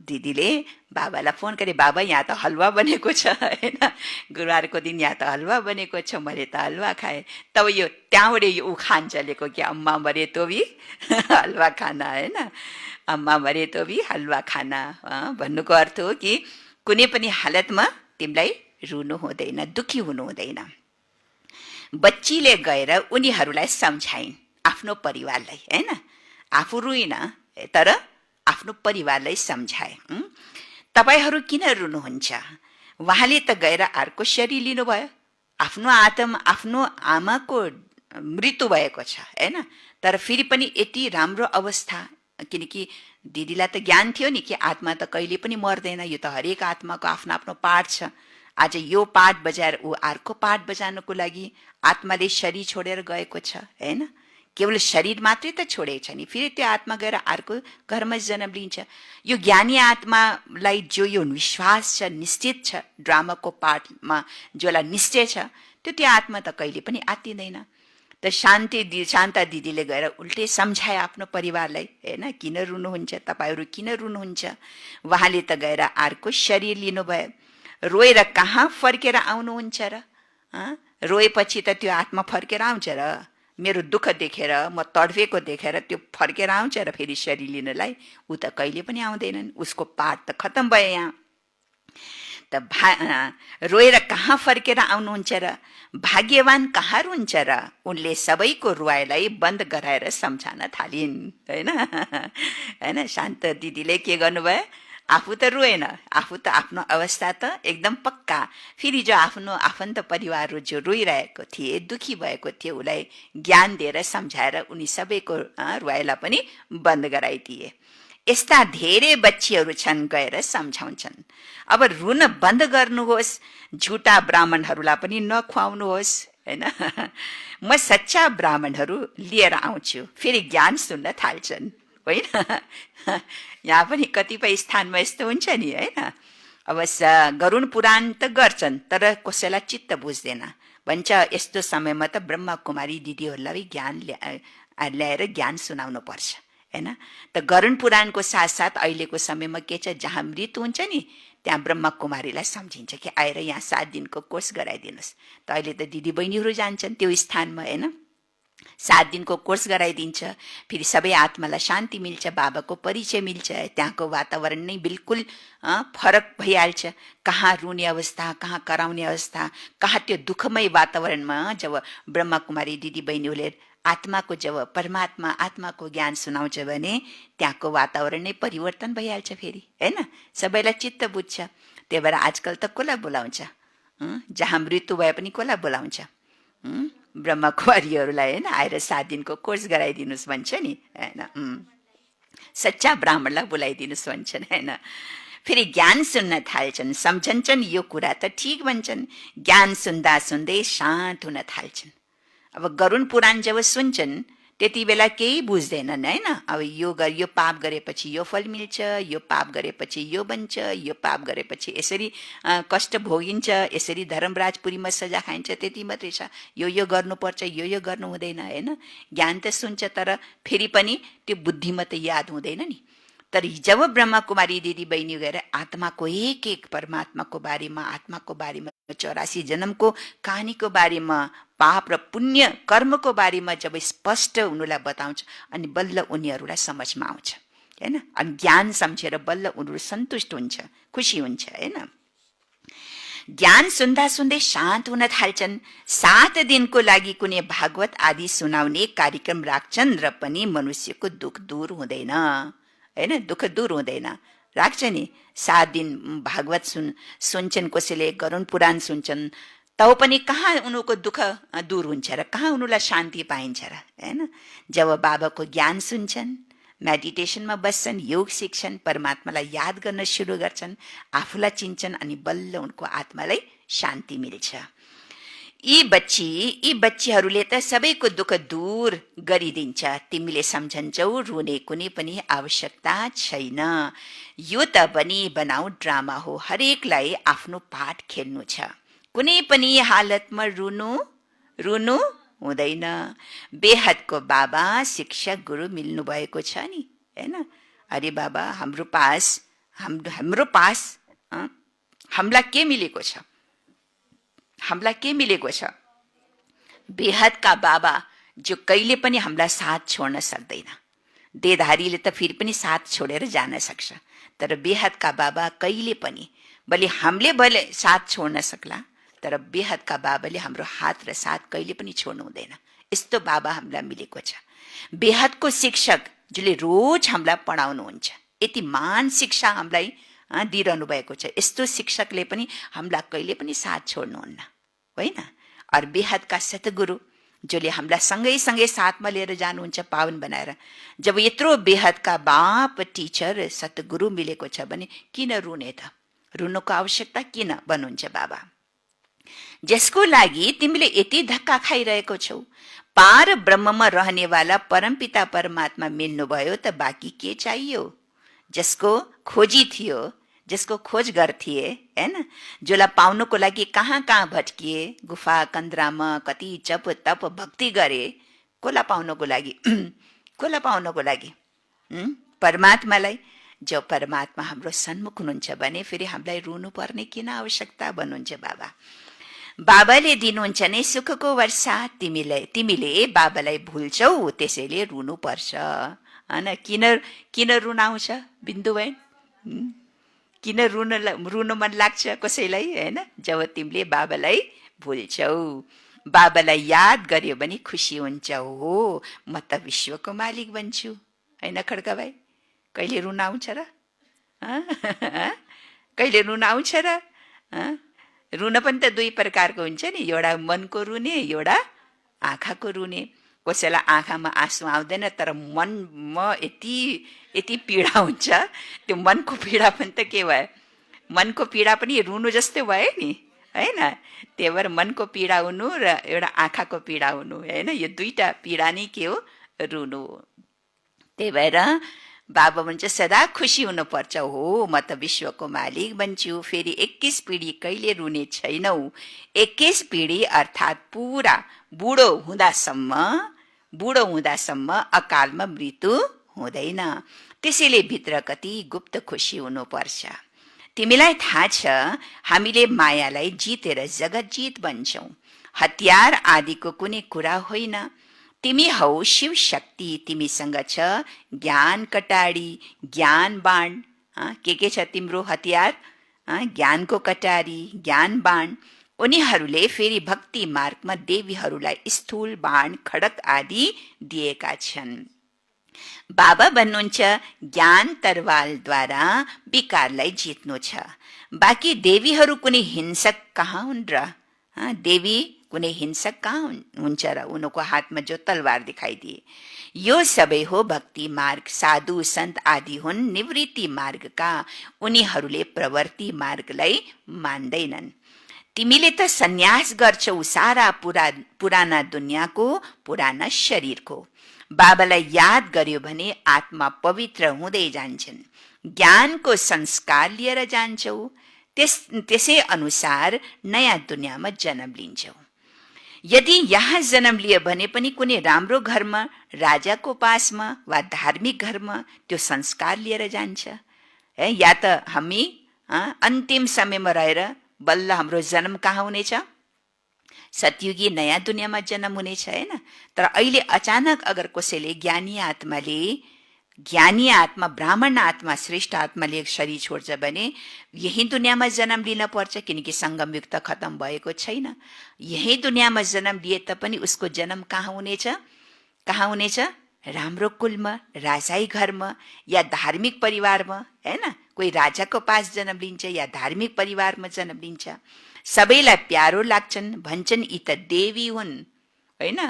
दिदीले बाबालाई फोन गरे, बाबा यहाँ त हलुवा बनेको छ, होइन? गुरुवारको दिन यहाँ त हलुवा बनेको छ, मैले त हलुवा खाएँ। तब यो त्यहाँबाट यो उखान चलेको कि अम्मा मरे तो भी हलुवा खाना, होइन? अम्मा मरे तो भी हलवा खाना भन्नुको अर्थ हो कि कुनै पनि हालतमा तिमीलाई रुनु हुँदैन, दुखी हुनु हुँदैन। बच्चीले गएर उनीहरूलाई सम्झाइन्, आफ्नो परिवारलाई, हैन, आफू रुइन तर आफ्नो परिवारलाई सम्झाए। तपाईहरू किन रुनुहुन्छ? उहाँले त गएर अर्को शरीर लिनुभयो, आफ्नो आमाको मृत्यु भएको छ, हैन, तर फेरि पनि यति राम्रो अवस्था, किनकि दिदीलाई त ज्ञान थियो नि कि आत्मा त कहिले पनि मर्दैन, यो त हरेक आत्माको आफ्नो आफ्नो पाठ छ। आज यो पाठ बजाएर ऊ अर्को पाठ बजाउनको लागि आत्माले शरीर छोडेर गएको छ, हैन। केवल शरीर मात्रै त छोडेको छ नि, फेरि त्यो आत्मा गएर अर्को घरमा जन्म लिन्छ। यो ज्ञानी आत्मालाई जो यो विश्वास छ, निश्चित छ, ड्रामाको पाठमा जसलाई निश्चय छ, त्यो आत्मा त कहिले पनि आत्तिँदैन। त शान्ता दिदीले गएर उल्टै सम्झाए आफ्नो परिवारलाई, हैन, किन रुनुहुन्छ तपाईहरू, किन रुनुहुन्छ? उहाँले त गएर अर्को शरीर लिनुभयो, रोएर कहाँ फर्केर आउनुहुन्छ र? रोएपछि त त्यो आत्मा फर्केर आउँछ र? मेरो दुःख देखेर, म तडफेको देखेर त्यो फर्केर आउँछ र फेरि शरीर लिनलाई? ऊ त कहिले पनि आउँदैनन्, उसको पाठ त खत्तम भयो यहाँ। त रोएर कहाँ फर्केर आउनुहुन्छ र? भाग्यवान कहाँ रुन्छ र? उनले सबैको रुवाईलाई बन्द गराएर सम्झान थालिन्, हैन। हैन, शान्त दिदीले के गर्नुभयो? आफू त रोएन, आफू त आफ्नो अवस्था त एकदम पक्का, फेरि जो आफ्नो आफन्त परिवारहरू जो रोइरहेको थिए, दुखी भएको थिए, उसलाई ज्ञान दिएर सम्झाएर उनी सबैको रुवाईलाई पनि बन्द गराइदिए। यस्ता धेरै बच्चीहरू छन्, गएर सम्झाउँछन्। अब रुन बन्द गर्नुहोस्, झुटा ब्राह्मणहरूलाई पनि नखुवाउनुहोस्, हैन। म सच्चा ब्राह्मणहरू लिएर आउँछु, फेरि ज्ञान सुन्न थाल्छन्, होइन। यहाँ पनि कतिपय स्थानमा यस्तो हुन्छ नि, होइन। अब गरुण पुराण त गर्छन् तर कसैलाई चित्त बुझ्दैन, भन्छ यस्तो समयमा त ब्रह्मा कुमारी दिदीहरूलाई ज्ञान ल्याएर ज्ञान सुनाउनु पर्छ, हैन। त गरुण पुराणको साथसाथ अहिलेको समयमा के छ, जहाँ मृत्यु हुन्छ नि त्यहाँ ब्रह्मा कुमारीलाई सम्झिन्छ कि आएर यहाँ 7 दिनको कोर्स गराइदिनुहोस्। त अहिले त दिदी बहिनीहरू जान्छन् त्यो स्थानमा, हैन, 7 दिनको कोर्स गराइदिन्छ, फेरि सबै आत्मालाई शान्ति मिल्छ, बाबाको परिचय मिल्छ, त्यहाँको वातावरण नै बिल्कुल फरक भइहाल्छ। कहाँ रुने अवस्था, कहाँ कराउने अवस्था, कहाँ त्यो दुःखमय वातावरणमा जब ब्रह्मा कुमारी दिदी बहिनीहरूले आत्माको जब परमात्मा आत्माको ज्ञान सुनाउँछ भने त्यहाँको वातावरण नै परिवर्तन भइहाल्छ फेरि, हैन। सबैलाई चित्त बुझ्छ। त्यही भएर आजकल त कसलाई बोलाउँछ? जहाँ मृत्यु भए पनि कसलाई बोलाउँछ? ब्रह्मा कुमारीहरूलाई, हैन, आएर 7 दिनको कोर्स गराइदिनुहोस् भन्छ नि, हैन। सच्चा ब्राह्मणलाई बोलाइदिनुहोस् भन्छन्, हैन। फेरि ज्ञान सुन्न थाल्छन्, सम्झन्छन्, यो कुरा त ठिक भन्छन्। ज्ञान सुन्दा सुन्दै शान्त हुन थाल्छन्। अब गरुण पुराण जब सुन्छन् त्यति बेला केही बुझ्दैनन्, हैन। अब यो पाप गरेपछि यो फल मिल्छ, यो पाप गरेपछि यो बन्छ, यो पाप गरेपछि यसरी कष्ट भोगिन्छ, यसरी धर्मराजपुरीमा सजा खाइन्छ, त्यति मात्रै छ। यो गर्नुपर्छ, यो गर्नु हुँदैन, हैन। ज्ञान त सुन्छ तर फेरि पनि त्यो बुद्धिमा त याद हुँदैन नि। तर जब ब्रह्मा कुमारी दिदी बहिनी गएर आत्माको एक एक परमात्माको बारेमा, आत्माको बारेमा, 84 जन्मको कहानीको बारेमा, पाप र पुण्य कर्मको बारेमा जब स्पष्ट उनीहरूलाई बताउँछ अनि बल्ल उनीहरूलाई समझमा आउँछ, हैन। अनि ज्ञान सम्झेर बल्ल उनीहरू सन्तुष्ट हुन्छ, खुसी हुन्छ, हैन। ज्ञान सुन्दा सुन्दै शान्त हुन थाल्छन्। 7 दिनको लागि कुनै भागवत आदि सुनाउने कार्यक्रम राख्छन् र पनि मनुष्यको दुःख दूर हुँदैन, हैन। दुःख दूर हुँदैन, राख्छ नि। 7 दिन भागवत सुन्छन्, कसैले गरुण पुराण सुन्छन्, तब पनि कहाँ उनीहरूको दुःख दूर हुन्छ र? कहाँ उनीहरूलाई शान्ति पाइन्छ र, हैन। जब बाबाको ज्ञान सुन्छन्, मेडिटेसनमा बस्छन्, योग सिक्छन्, परमात्मालाई याद गर्न सुरु गर्छन्, आफूलाई चिन्छन्, अनि बल्ल उनको आत्मालाई शान्ति मिल्छ। यी बच्चीहरूले त सबैको दुःख दूर गरिदिन्छ। तिमीले सम्झन्छौ, रुने कुनै पनि आवश्यकता छैन। यो त बनी बनाऊ ड्रामा हो, हरेकलाई आफ्नो पाठ खेल्नु छ। कुनै पनि हालतमा रुनु हुँदैन। बेहदको बाबा शिक्षक गुरु मिल्नु भएको छ नि, हैन। अरे बाबा, हाम्रो पास हामीलाई के मिलेको छ? हामीलाई के मिलेको छ? बेहदका बाबा जो कहिले पनि हामीलाई साथ छोड्न सक्दैन, देहधारीले त फेरि पनि साथ छोडेर जान सक्छ, तर बेहदका बाबा कहिले पनि, भले हामीले भले साथ छोड्न सक्ला, तर बेहदका बाबाले हाम्रो हात र साथ कहिले पनि छोड्नु हुँदैन। यस्तो बाबा हामीलाई मिलेको छ। बेहदको शिक्षक जसले रोज हामीलाई पढाउनुहुन्छ, यति महान शिक्षा हामीलाई दिइरहनु भएको छ, यस्तो शिक्षकले पनि हामीलाई कहिले पनि साथ छोड्नुहुन्न, होइन? अरू बेहदका सतगुरु जसले हामीलाई सँगै सँगै साथमा लिएर जानुहुन्छ पावन बनाएर। जब यत्रो बेहदका बाप, टिचर, सतगुरु मिलेको छ भने किन रुने त? रुनुको आवश्यकता किन भन्नुहुन्छ बाबा? जसको लागि तिमीले यति धक्का खाइरहेको छौ, पार ब्रह्ममा रहनेवाला परमपिता परमात्मा मिल्नुभयो त बाँकी के चाहियो? जसको खोजी थियो, जसको खोज गर्थिए, हैन? जसलाई पाउनुको लागि कहाँ कहाँ भट्किए, गुफा कन्द्रामा कति जप तप भक्ति गरे, कसलाई पाउनको लागि? कसलाई पाउनको लागि? परमात्मालाई। जो परमात्मा हाम्रो सन्मुख हुनुहुन्छ भने फेरि हामीलाई रुनु पर्ने किन आवश्यकता भन्नुहुन्छ बाबा। बाबाले दिनुहुन्छ नै सुखको वर्षा, तिमीले बाबालाई भुल्छौ, त्यसैले रुनु पर्छ, हैन? किन रुन आउँछ बिन्दु बहन? किन रुन मन लाग्छ कसैलाई, हैन? जब तिमीले बाबालाई भुल्छौ, बाबालाई याद गर्यो भने खुसी हुन्छ। हो, म त विश्वको मालिक बन्छु, हैन खड्का भाइ? कहिले रुन आउँछ र? कहिले रुन आउँछ र? रुन पनि त दुई प्रकारको हुन्छ नि, एउटा मनको रुने, एउटा आँखाको रुने। कसैलाई आँखामा आँसु आउँदैन, तर मनमा यति पीडा हुन्छ, त्यो मनको पीडा पनि त के भयो? मनको पीडा पनि रुनु जस्तै भयो नि, होइन? त्यही भएर मनको पीडा हुनु र एउटा आँखाको पीडा हुनु, होइन? यो दुईटा पीडा नै के हो? रुनु हो। त्यही भएर बाबा भन्छ सदा खुसी हुनुपर्छ। हो, म त विश्वको मालिक बन्छु, फेरि 21 पिँढी कहिले रुने छैनौ। 21 पिँढी अर्थात् पुरा बुढो हुँदासम्म अकालमा मृत्यु हुँदैन। त्यसैले भित्र कति गुप्त खुसी हुनुपर्छ। तिमीलाई थाहा छ, हामीले मायालाई जितेर जगत जीत बन्छौँ। हतियार आदिको कुनै कुरा होइन। तिमी हौ शिव शक्ति, तिमीसँग छ ज्ञान कटारी, ज्ञान बाण। के छ तिम्रो हतियार? ज्ञानको कटारी, ज्ञान बाण। उनीहरूले फेरि भक्ति मार्गमा देवीहरूलाई स्थूल बाण, खडक आदि दिएका छन्। बाबा भन्नुहुन्छ ज्ञान तरवालद्वारा विकारलाई जित्नु छ। बाँकी देवीहरू कुनै हिंसक कहाँ हुन् र? देवी कुनै हिंसक कहाँ हुन्छ र? उनको हातमा जो तलवार दिखाइदिए। यो सबै हो भक्ति मार्ग। साधु सन्त आदि हुन् निवृत्ति मार्गका, उनीहरूले प्रवृत्ति मार्गलाई मान्दैनन्। तिमीले त सन्यास गर्छौ सारा पुराना दुनियाँको, पुराना शरीरको। बाबालाई याद गर्यो भने आत्मा पवित्र हुँदै जान्छन्। ज्ञानको संस्कार लिएर जान्छौ, त्यसै अनुसार नयाँ दुनियाँमा जन्म लिन्छौ। यदि यहाँ जन्म लियो भने पनि कुनै राम्रो घरमा, राजाको पासमा वा धार्मिक घरमा त्यो संस्कार लिएर जान्छ। या त हामी अन्तिम समयमा रहेर बल्ल हाम्रो जन्म कहाँ हुनेछ? सतयुगी नयाँ दुनियाँमा जन्म हुनेछ, होइन? तर अहिले अचानक अगर कसैले ज्ञानी आत्मा, ब्राह्मण आत्मा, श्रेष्ठ आत्माले शरीर छोड्छ भने यही दुनियाँमा जन्म लिन पर्छ, किनकि सङ्गम युग त खतम भएको छैन। यही दुनियाँमा जन्म लिए तापनि उसको जन्म कहाँ हुनेछ? राम्रो कुलमा, राजाई घरमा या धार्मिक परिवारमा, होइन? कोही राजाको पास जन्म लिन्छ या धार्मिक परिवारमा जन्म लिन्छ। सबैलाई प्यारो लाग्छन्, भन्छन् यी त देवी हुन्, होइन?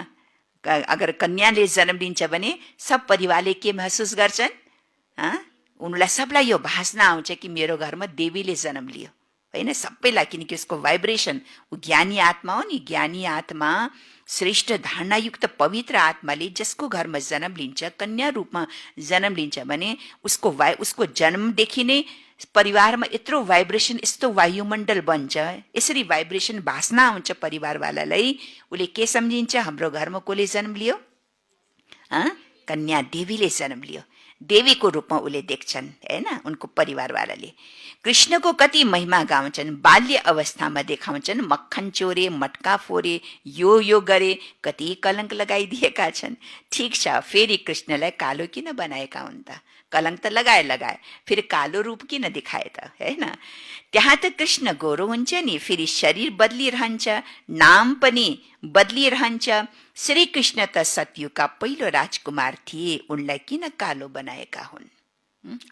अगर कन्याले जन्म लिन्छ भने सब परिवारले के महसुस गर्छन्? उनलाई सबलाई यो भासना आउँछ कि मेरो घरमा देवीले जन्म लियो, होइन? सबैलाई, किनकि उसको भाइब्रेसन, ऊ ज्ञानी आत्मा हो नि। ज्ञानी आत्मा, श्रेष्ठ धारणायुक्त पवित्र आत्माले जसको घरमा जन्म लिन्छ, कन्या रूपमा जन्म लिन्छ भने उसको जन्मदेखि नै परिवारमा यत्रो भाइब्रेसन, यस्तो वायुमण्डल बन्छ, यसरी भाइब्रेसन भासना आउँछ परिवारवालालाई। उसले के सम्झिन्छ? हाम्रो घरमा कसले जन्म लियो? कन्या देवीले जन्म लियो, देवीको रूपमा उसले देख्छन् हैन। उनको परिवारवालाले कृष्णको कति महिमा गाउँछन्, बाल्य अवस्थामा देखाउँछन्, मक्खन चोरे, मटका फोरे, यो गरे, कति कलङ्क लगाइदिएका छन्। ठिक छ, फेरि कृष्णलाई कालो किन बनाएका हुन् त? कलङ्क त लगाए, फेरि कालो रूप किन देखाए त, हैन? त्यहाँ त कृष्ण गोरो हुन्छ नि, फेरि शरीर बदलिरहन्छ, नाम पनि बदलिरहन्छ। श्री कृष्ण त सतयुगका पहिलो राजकुमार थिए, उनलाई किन कालो बनाएका हुन्?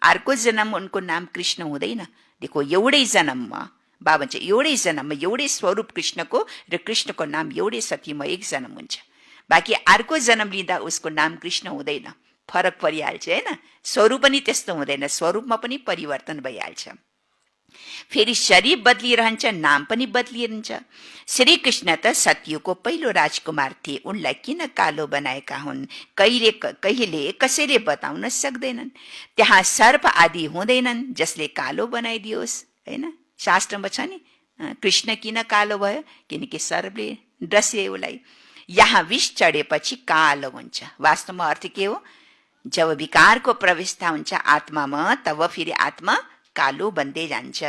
अर्को जन्म उनको नाम कृष्ण हुँदैन। देखो, एउटै जन्ममा बाबा चाहिँ एउटै जन्ममा एउटै स्वरूप कृष्णको र कृष्णको नाम एउटै सतीमा एक जन्म हुन्छ। बाँकी अर्को जन्म लिँदा उसको नाम कृष्ण हुँदैन, फरक परिहाल्छ हैन। स्वरूप पनि त्यस्तो हुँदैन, स्वरूपमा पनि परिवर्तन भइहाल्छ। फेरि शरीर बदलिरहन्छ, नाम पनि बदलिरहन्छ। श्री कृष्ण त सत्यको पहिलो राजकुमार थिए, उनलाई किन कालो बनाएका हुन्? कहिले कसैले बताउन सक्दैनन्। त्यहाँ सर्प आदि हुँदैनन् जसले कालो बनाइदियोस्, हैन? शास्त्रमा छ नि, कृष्ण किन कालो भयो? किनकि सर्पले डसे उसलाई। यहाँ विष चढेपछि कालो हुन्छ। वास्तवमा अर्थ के हो? जब विकारको प्रवेशता हुन्छ आत्मामा, तब फेरि आत्मा कालो बन्दै जान्छ।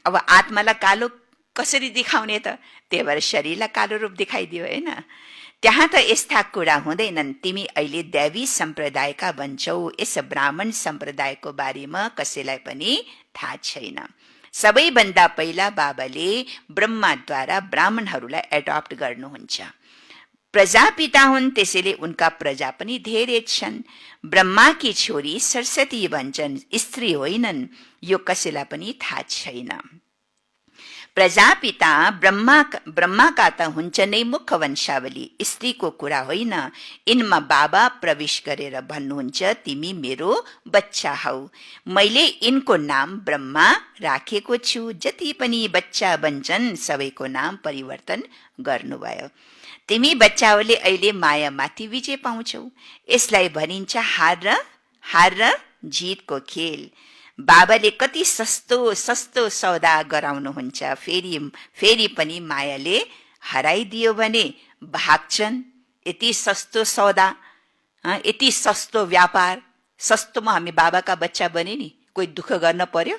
अब आत्मालाई कालो कसरी देखाउने त? त्यही भएर शरीरलाई कालो रूप देखाइदियो हैन। त्यहाँ त यस्ता कुरा हुँदैनन्। तिमी अहिले दैवी सम्प्रदायका भन्छौ, यस ब्राह्मण सम्प्रदायको बारेमा कसैलाई पनि थाहा छैन। सबैभन्दा पहिला बाबाले ब्रह्माद्वारा ब्राह्मणहरूलाई एडप्ट गर्नुहुन्छ। प्रजापिता हुन्, त्यसैले उनका प्रजा पनि धेरै छन्। ब्रह्माकी छोरी सरस्वती भन्छन्, स्त्री होइनन्, यो कसैलाई पनि थाहा छैन। प्रजापिता ब्रह्माका त हुन्छ नै मुख्य वंशावली, स्त्रीको कुरा होइन। यिनमा बाबा प्रवेश गरेर भन्नुहुन्छ, तिमी मेरो बच्चा हौ, मैले यिनको नाम ब्रह्मा राखेको छु। जति पनि बच्चा बन्छन् सबैको नाम परिवर्तन गर्नुभयो। तिमी बच्चाहरूले अहिले माया माथि विजय पाउँछौ। यसलाई भनिन्छ हार र जितको खेल। बाबाले कति सस्तो सौदा गराउनुहुन्छ, फेरि पनि मायाले हराइदियो भने भाग्छन्। यति सस्तो सौदा, यति सस्तो व्यापार, सस्तोमा हामी बाबाका बच्चा बने नि। कोही दुःख गर्न पर्यो,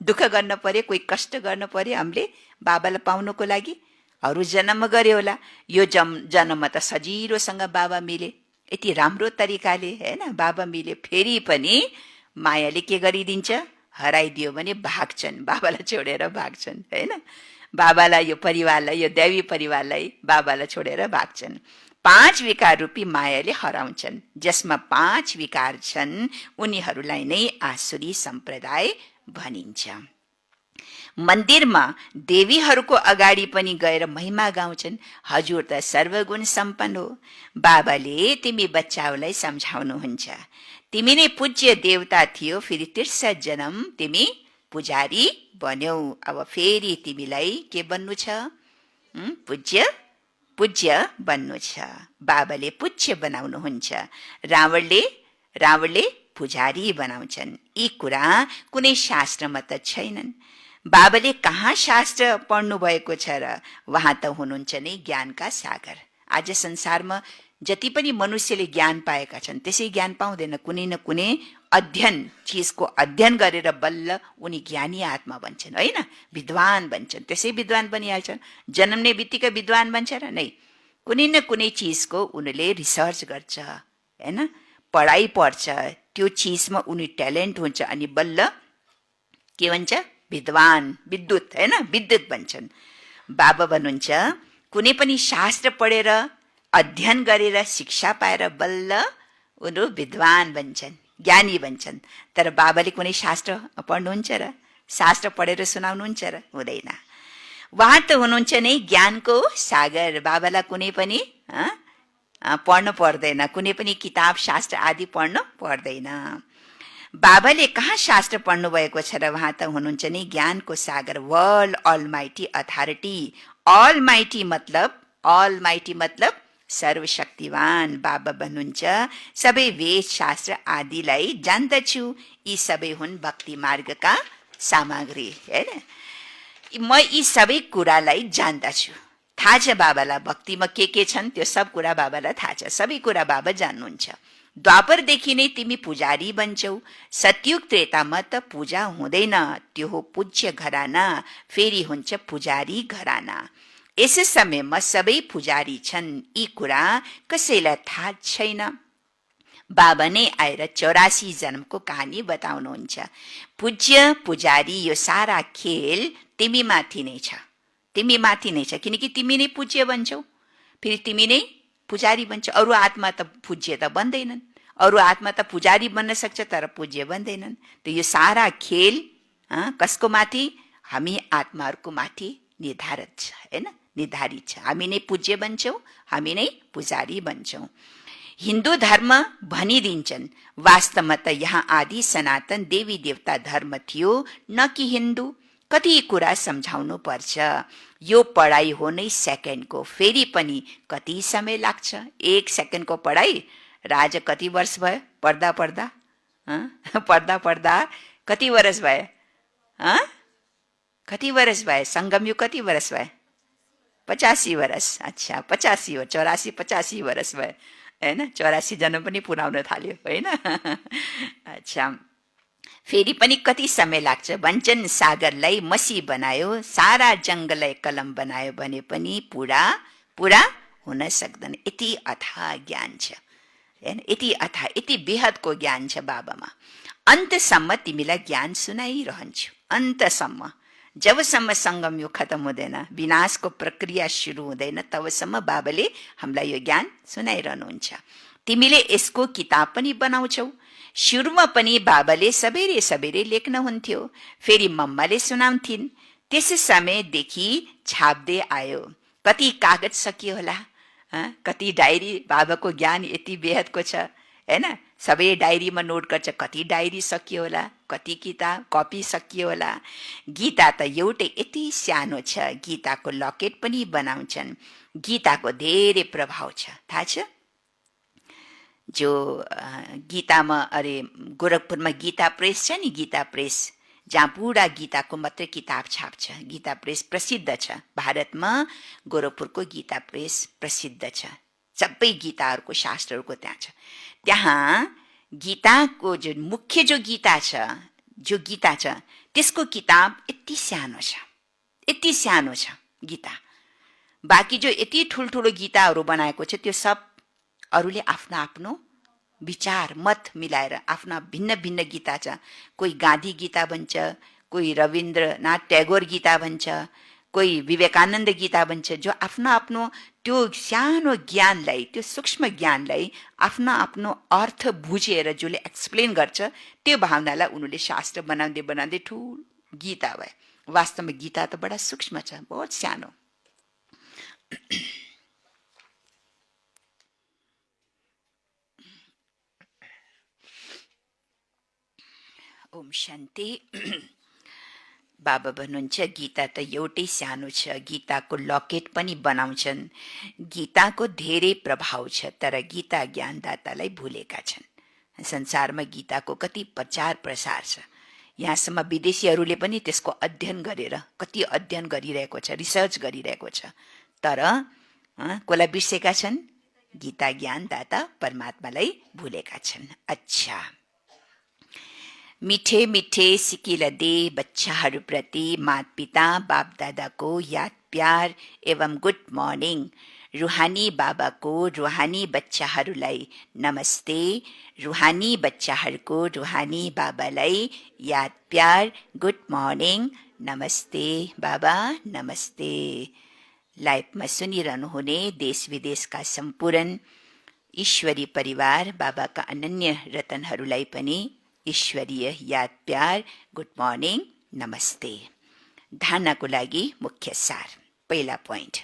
दुःख गर्न पर्यो, कोही कष्ट गर्न पर्यो हामीले बाबालाई पाउनको लागि। अरू जन्म गरे होला, यो जन्ममा त सजिलोसँग बाबा मिले, यति राम्रो तरिकाले हैन बाबा मिले। फेरि पनि मायाले के गरिदिन्छ? हराइदियो भने भाग्छन्, बाबालाई छोडेर भाग्छन् हैन। बाबालाई, यो परिवारलाई, यो दैवी परिवारलाई बाबालाई छोडेर भाग्छन्। 5 विकार रूपी मायाले हराउँछन्। जसमा 5 विकार छन् उनीहरूलाई नै आसुरी सम्प्रदाय भनिन्छ। मन्दिरमा देवीहरूको अगाडि पनि गएर महिमा गाउँछन्, हजुर त सर्वगुण सम्पन्न हो। बाबाले तिमी बच्चाहरूलाई सम्झाउनुहुन्छ, तिमी नै पूज्य देवता थियो, फेरि 63 जन्म तिमी पुजारी बन्यौ। अब फेरि तिमीलाई के बन्नु छ? पूज्य बन्नु छ। बाबाले पूज्य बनाउनुहुन्छ, रावणले पुजारी बनाउँछन्। यी कुरा कुनै शास्त्रमा त छैनन्। बाबाले कहाँ शास्त्र पढ्नु भएको छ र? उहाँ त हुनुहुन्छ नै ज्ञानका सागर। आज संसारमा जति पनि मनुष्यले ज्ञान पाएका छन् त्यसै ज्ञान पाउँदैन। कुनै न कुनै चिजको अध्ययन गरेर बल्ल उनी ज्ञानी आत्मा बन्छन् होइन, विद्वान बन्छन्। त्यसै विद्वान बनिहाल्छन्। जन्मने बित्तिकै विद्वान बन्छ र नै? कुनै न कुनै चिजको उनीले रिसर्च गर्छ होइन, पढाइ पढ्छ, त्यो चिजमा उनी ट्यालेन्ट हुन्छ, अनि बल्ल के भन्छ? विद्वान, विद्युत होइन, विद्युत बन्छन्। बाबा भन्नुहुन्छ, कुनै पनि शास्त्र पढेर अध्ययन गरेर शिक्षा पाएर बल्ल उनीहरू विद्वान बन्छन्, ज्ञानी बन्छन्। तर बाबाले कुनै शास्त्र पढ्नुहुन्छ र? शास्त्र पढेर सुनाउनुहुन्छ र? हुँदैन। उहाँ त हुनुहुन्छ नै ज्ञानको सागर। बाबालाई कुनै पनि पढ्नु पर्दैन, कुनै पनि किताब शास्त्र आदि पढ्नु पर्दैन। बाबाले कहाँ शास्त्र पढ्नु भएको छ र? उहाँ त हुनुहुन्छ नै ज्ञानको सागर, वर्ल्ड अलमाइटी अथोरिटी। अलमाइटी मतलब सर्वशक्तिवान। बाबा भन्नुहुन्छ, सबै वेद शास्त्र आदिलाई जान्दछु, यी सबै हुन् भक्ति मार्गका सामग्री हैन। म यी सबै कुरालाई जान्दछु। थाहा छ बाबालाई भक्तिमा के छन् त्यो सब कुरा बाबालाई थाहा छ, सबै कुरा बाबा जान्नुहुन्छ। द्वापरदेखि नै तिमी पुजारी बन्छौ, सतयुग त्रेतामा त पूजा हुँदैन, त्यो हो पूज्य घराना, फेरि हुन्छ पुजारी घराना। यस समयमा सबै पुजारी छन्, यी कुरा कसैलाई थाहा छैन। बाबा नै आएर 84 जन्मको कहानी बताउनुहुन्छ। पूज्य पुजारी, यो सारा खेल तिमी माथि नै छ, तिमी माथि नै छ, किनकि तिमी नै पूज्य बन्छौ, फेरि तिमी नै पुजारी बन्छौ। अरू आत्मा त पूज्य त बन्दैनन्, अरू आत्मा त पुजारी बन्न सक्छ तर पूज्य बन्दैनन्। त यो सारा खेल कसको माथि? हामी आत्माहरूको माथि निर्धारित छ, हैन, निर्धारित छ। हामी नै पूज्य बन्छौँ, हामी नै पुजारी बन्छौँ। हिन्दू धर्म भनिदिन्छन्, वास्तवमा त यहाँ आदि सनातन देवी देवता धर्म थियो, न कि हिन्दू। कति कुरा सम्झाउनु पर्छ। यो पढाइ हो नै सेकेन्डको, फेरि पनि कति समय लाग्छ। 1 सेकेन्डको पढाइ राजा कति वर्ष भयो पढ्दा पढ्दा? पढ्दा पढ्दा कति वर्ष भयो? कति वर्ष भयो? सङ्गमयुग कति वर्ष भयो? 85 वर्ष। अच्छा, 85 हो, 84 85 वर्ष भयो, हैन? 84 जन्म पनि पुराउन थाल्यो, हैन? अच्छा, फेरि पनि कति समय लाग्छ। भन्छन् सागरलाई मसी बनायो, सारा जङ्गललाई कलम बनायो भने पनि पुरा पुरा हुन सक्दैन। यति अथाह ज्ञान छ, हैन? यति अथाह, यति बेहदको ज्ञान छ बाबामा। अन्तसम्म तिमीलाई ज्ञान सुनाइरहन्छु, अन्तसम्म। जबसम्म सङ्गम यो खत्म हुँदैन, विनाशको प्रक्रिया सुरु हुँदैन, तबसम्म बाबाले हामीलाई यो ज्ञान सुनाइरहनुहुन्छ। तिमीले यसको किताब पनि बनाउँछौ। सुरुमा पनि बाबाले सबेरे सबेरे लेख्नुहुन्थ्यो, फेरि मम्माले सुनाउँथिन्। त्यस समयदेखि छाप्दै आयो। कति कागज सकियो होला, कति डायरी। बाबाको ज्ञान यति बेहदको छ, हैन? सबै डायरीमा नोट गर्छ, कति डायरी सकियो होला, कति किताब कपी सकियो होला। गीता त एउटै यति सानो छ, गीताको लकेट पनि बनाउँछन्। गीताको धेरै प्रभाव छ, थाहा छ? जो गीतामा, अरे गोरखपुरमा गीता प्रेस छ नि, गीता प्रेस, जहाँ पुरा गीताको मात्रै किताब छाप्छ। गीता प्रेस प्रसिद्ध छ भारतमा, गोरखपुरको गीता प्रेस प्रसिद्ध छ। सबै गीताहरूको शास्त्रहरूको त्यहाँ छ। त्यहाँ गीताको जो मुख्य जो गीता छ, त्यसको किताब यति सानो छ, यति सानो छ गीता। बाँकी जो यति ठुल्ठुलो गीताहरू बनाएको छ, त्यो सब अरूले आफ्नो आफ्नो विचार मत मिलाएर आफ्ना भिन्न भिन्न गीता छ। कोही गान्धी गीता भन्छ, कोही रविन्द्रनाथ ट्यागोर गीता भन्छ, कोही विवेकानन्द गीता भन्छ। जो आफ्नो आफ्नो त्यो सानो ज्ञानलाई, त्यो सूक्ष्म ज्ञानलाई आफ्नो आफ्नो अर्थ बुझेर जसले एक्सप्लेन गर्छ, त्यो भावनालाई उनीहरूले शास्त्र बनाउँदै बनाउँदै ठुलो गीता भयो। वास्तवमा गीता त बडा सूक्ष्म छ, बहुत सानो। ओम शान्ति। बाबा भन्नुहुन्छ गीता त एउटै सानो छ, गीताको लकेट पनि बनाउँछन्। गीताको धेरै प्रभाव छ, तर गीता ज्ञानदातालाई भुलेका छन्। संसारमा गीताको कति प्रचार प्रसार छ, यहाँसम्म विदेशीहरूले पनि त्यसको अध्ययन गरेर कति अध्ययन गरिरहेको छ, रिसर्च गरिरहेको छ, तर कसलाई बिर्सेका छन्? गीता ज्ञानदाता परमात्मालाई भुलेका छन्। अच्छा, मिठे मिठे सिकिल दे बच्चाहरूप्रति माता पिता बाप दादाको याद प्यार एवं गुड मर्निङ। रुहानी बाबाको रुहानी बच्चाहरूलाई नमस्ते। रुहानी बच्चाहरूको रुहानी बाबालाई याद प्यार गुड मर्निङ, नमस्ते बाबा, नमस्ते। लाइभमा सुनिरहनुहुने देश विदेशका सम्पूर्ण ईश्वरी परिवार, बाबाका अनन्य रतनहरूलाई पनि ईश्वरीय याद प्यार गुड मर्निङ, नमस्ते। धारणाको लागि मुख्य सार। पहिला पोइन्ट,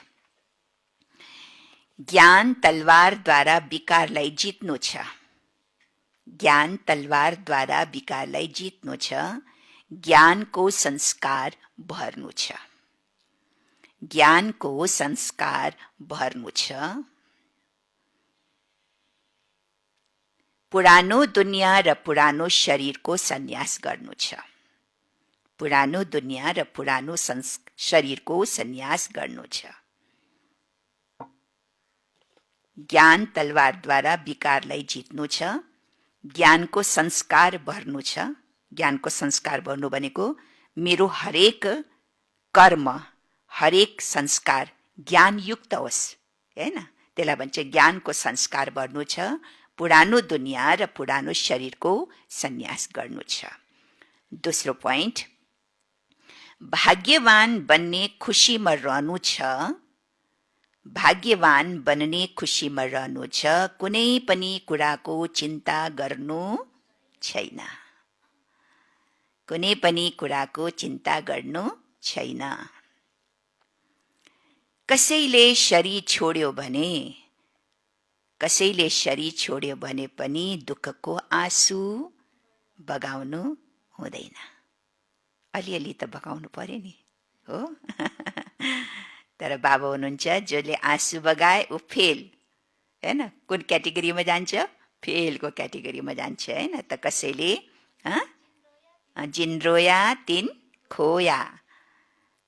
ज्ञान तलवारद्वारा विकारलाई जित्नु छ। ज्ञान तलवारद्वारा विकारलाई जित्नु छ, ज्ञानको संस्कार भर्नु छ। ज्ञानको संस्कार भर्नु छ। पुरानो दुनियाँ र पुरानो शरीरको सन्यास गर्नु छ। पुरानो दुनियाँ र पुरानो शरीरको सन्यास गर्नु छ। ज्ञान तलवारद्वारा विकारलाई जित्नु छ, ज्ञानको संस्कार भर्नु छ। ज्ञानको संस्कार भर्नु भनेको मेरो हरेक कर्म, हरेक संस्कार ज्ञानयुक्त होस्, हैन? त्यसलाई भन्छ ज्ञानको संस्कार भर्नु छ, पुरानो दुनियाँ र पुरानो शरीरको सन्यास गर्नु छ। दोस्रो पोइन्ट, भाग्यवान बन्ने खुसीमा रहनु छ। भाग्यवान बन्ने खुसीमा रहनु छ, कुनै पनि कुराको चिन्ता गर्नु छैन। कुनै पनि कुराको चिन्ता गर्नु छैन। कसैले शरीर छोड्यो भने, कसैले शरीर छोड्यो भने पनि दुःखको आँसु बगाउनु हुँदैन। अलिअलि त बगाउनु पर्यो नि, हो? तर बाबा हुनुहुन्छ जसले आँसु बगाए ऊ फेल, हैन? कुन क्याटेगोरीमा जान्छ? फेलको क्याटेगोरीमा जान्छ, हैन? त कसैले जिन रोया तिन खोया,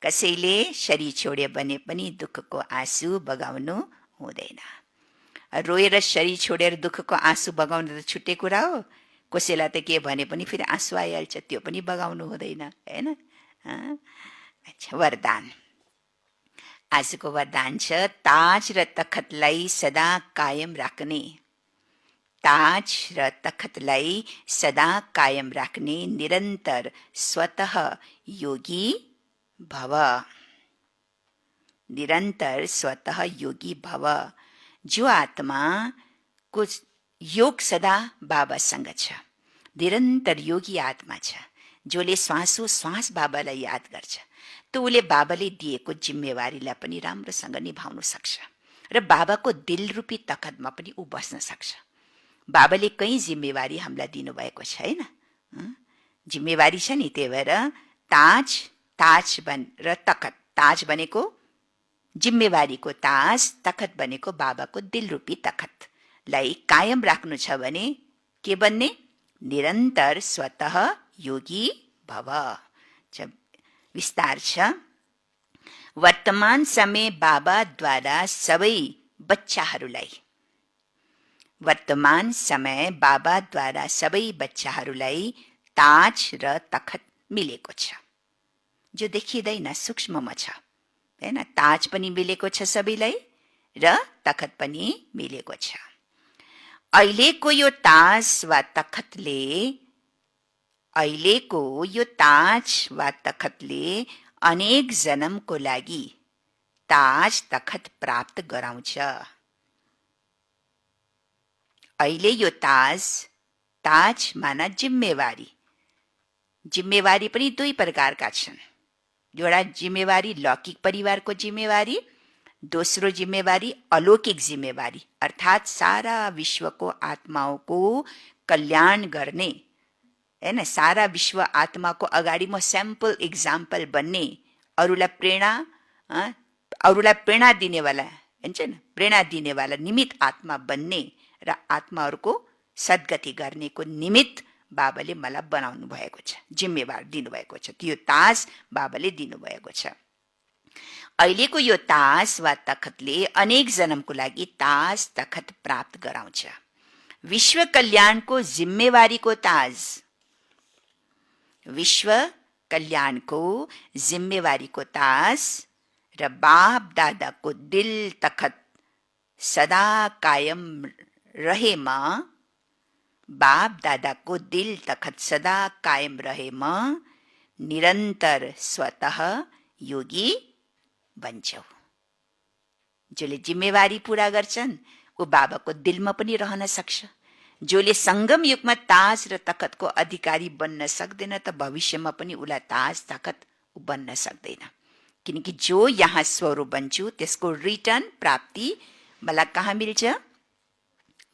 कसैले शरीर छोड्यो भने पनि दुःखको आँसु बगाउनु हुँदैन। रोएर शरीर छोडेर दुःखको आँसु बगाउनु त छुट्टै कुरा हो। कसैलाई त के भने पनि फेरि आँसु आइहाल्छ, त्यो पनि बगाउनु हुँदैन, हैन? अच्छा, वरदान। आजको वरदान छ ताज र तखतलाई सदा कायम राख्ने। ताज र तखतलाई सदा कायम राख्ने निरन्तर स्वतः योगी भव। निरन्तर स्वतः योगी भव। जो आत्मा को योग सदा बाबासँग छ, निरन्तर योगी आत्मा छ, जसले श्वासोश्वास बाबालाई याद गर्छ, त उसले बाबाले दिएको जिम्मेवारीलाई पनि राम्रोसँग निभाउन सक्छ र बाबाको दिलरूपी तखतमा पनि ऊ बस्न सक्छ। बाबाले कहीँ जिम्मेवारी हामीलाई दिनुभएको छैन, जिम्मेवारी छ नि। त्यही भएर ताज र तखत, ताज भनेको जिम्मेवारीको ताज, तखत भनेको बाबाको दिलरूपी तखतलाई कायम राख्नु छ भने के बन्ने? निरन्तर स्वतः योगी भव। विस्तार छ। वर्तमान समय बाबाद्वारा सबै बच्चाहरूलाई, वर्तमान समय बाबाद्वारा सबै बच्चाहरूलाई ताज र तखत मिलेको छ, जो देखिँदैन, सूक्ष्ममा छ, हैन? ताज पनि मिलेको छ सबैलाई र तखत पनि मिलेको छ। अहिलेको यो ताज वा तखतले, अहिलेको यो ताज वा तखतले अनेक जन्मको लागि ताज तखत प्राप्त गराउँछ। अहिले यो ताज माना जिम्मेवारी। जिम्मेवारी पनि दुई प्रकारका छन्। एउटा जिम्मेवारी लौकिक परिवारको जिम्मेवारी, दोस्रो जिम्मेवारी अलौकिक जिम्मेवारी, अर्थात् सारा विश्वको आत्माओं कल्याण गर्ने, हैन? सारा विश्व आत्माको अगाडि म स्याम्पल एक्जाम्पल बन्ने, अरूलाई प्रेरणा दिनेवाला, हुन्छ नि, प्रेरणा दिनेवाला निमित्त आत्मा बन्ने र आत्माहरूको सद्गति गर्नेको निमित्त बाबाले मलाई बनाउनु भएको छ, जिम्मेवार दिनुभएको छ। त्यो ताज बाबाले दिनुभएको छ। अहिलेको यो ताज वा तखतले अनेक जन्मको लागि ताज तखत प्राप्त गराउँछ। विश्व कल्याणको जिम्मेवारीको ताज, विश्व कल्याणको जिम्मेवारीको ताज र बाप दादाको दिल तखत सदा कायम रहेमा, बाप दादाको दिल तखत सदा कायम रहेमा निरन्तर स्वतः योगी बन्छौ। जसले जिम्मेवारी पूरा गर्छन् ऊ बाबाको दिलमा पनि रहन सक्छ। जसले संगम युगमा ताज र तखतको अधिकारी बन्न सक्दैन त भविष्यमा पनि उसलाई ताज तखत बन्न सक्दैन। किनकि जो यहाँ स्वरूप बन्छु त्यसको रिटर्न प्राप्ति मलाई कहाँ मिल्छ?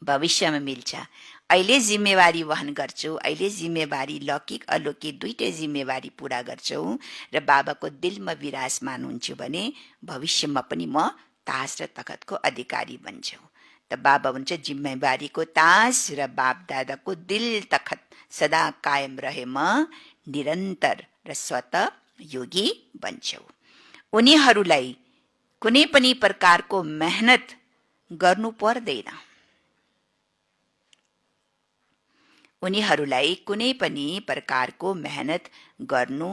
भविष्यमा मिल्छ। अहिले जिम्मेवारी वहन गर्छौ, अहिले जिम्मेवारी लौकिक अलौकिक दुईटै जिम्मेवारी पूरा गर्छौ र बाबाको दिलमा विराजमान हुन्छु भने भविष्यमा पनि म ताज र तखतको अधिकारी बन्छौ। त बाबा भन्छ जिम्मेवारीको ताज र बाप दादाको दिल तखत सदा कायम रहेमा निरन्तर र स्वतः योगी बन्छौ। उनीहरूलाई कुनै पनि प्रकारको मेहनत गर्नु पर्दैन। उनीहरूलाई कुनै पनि प्रकारको मेहनत गर्नु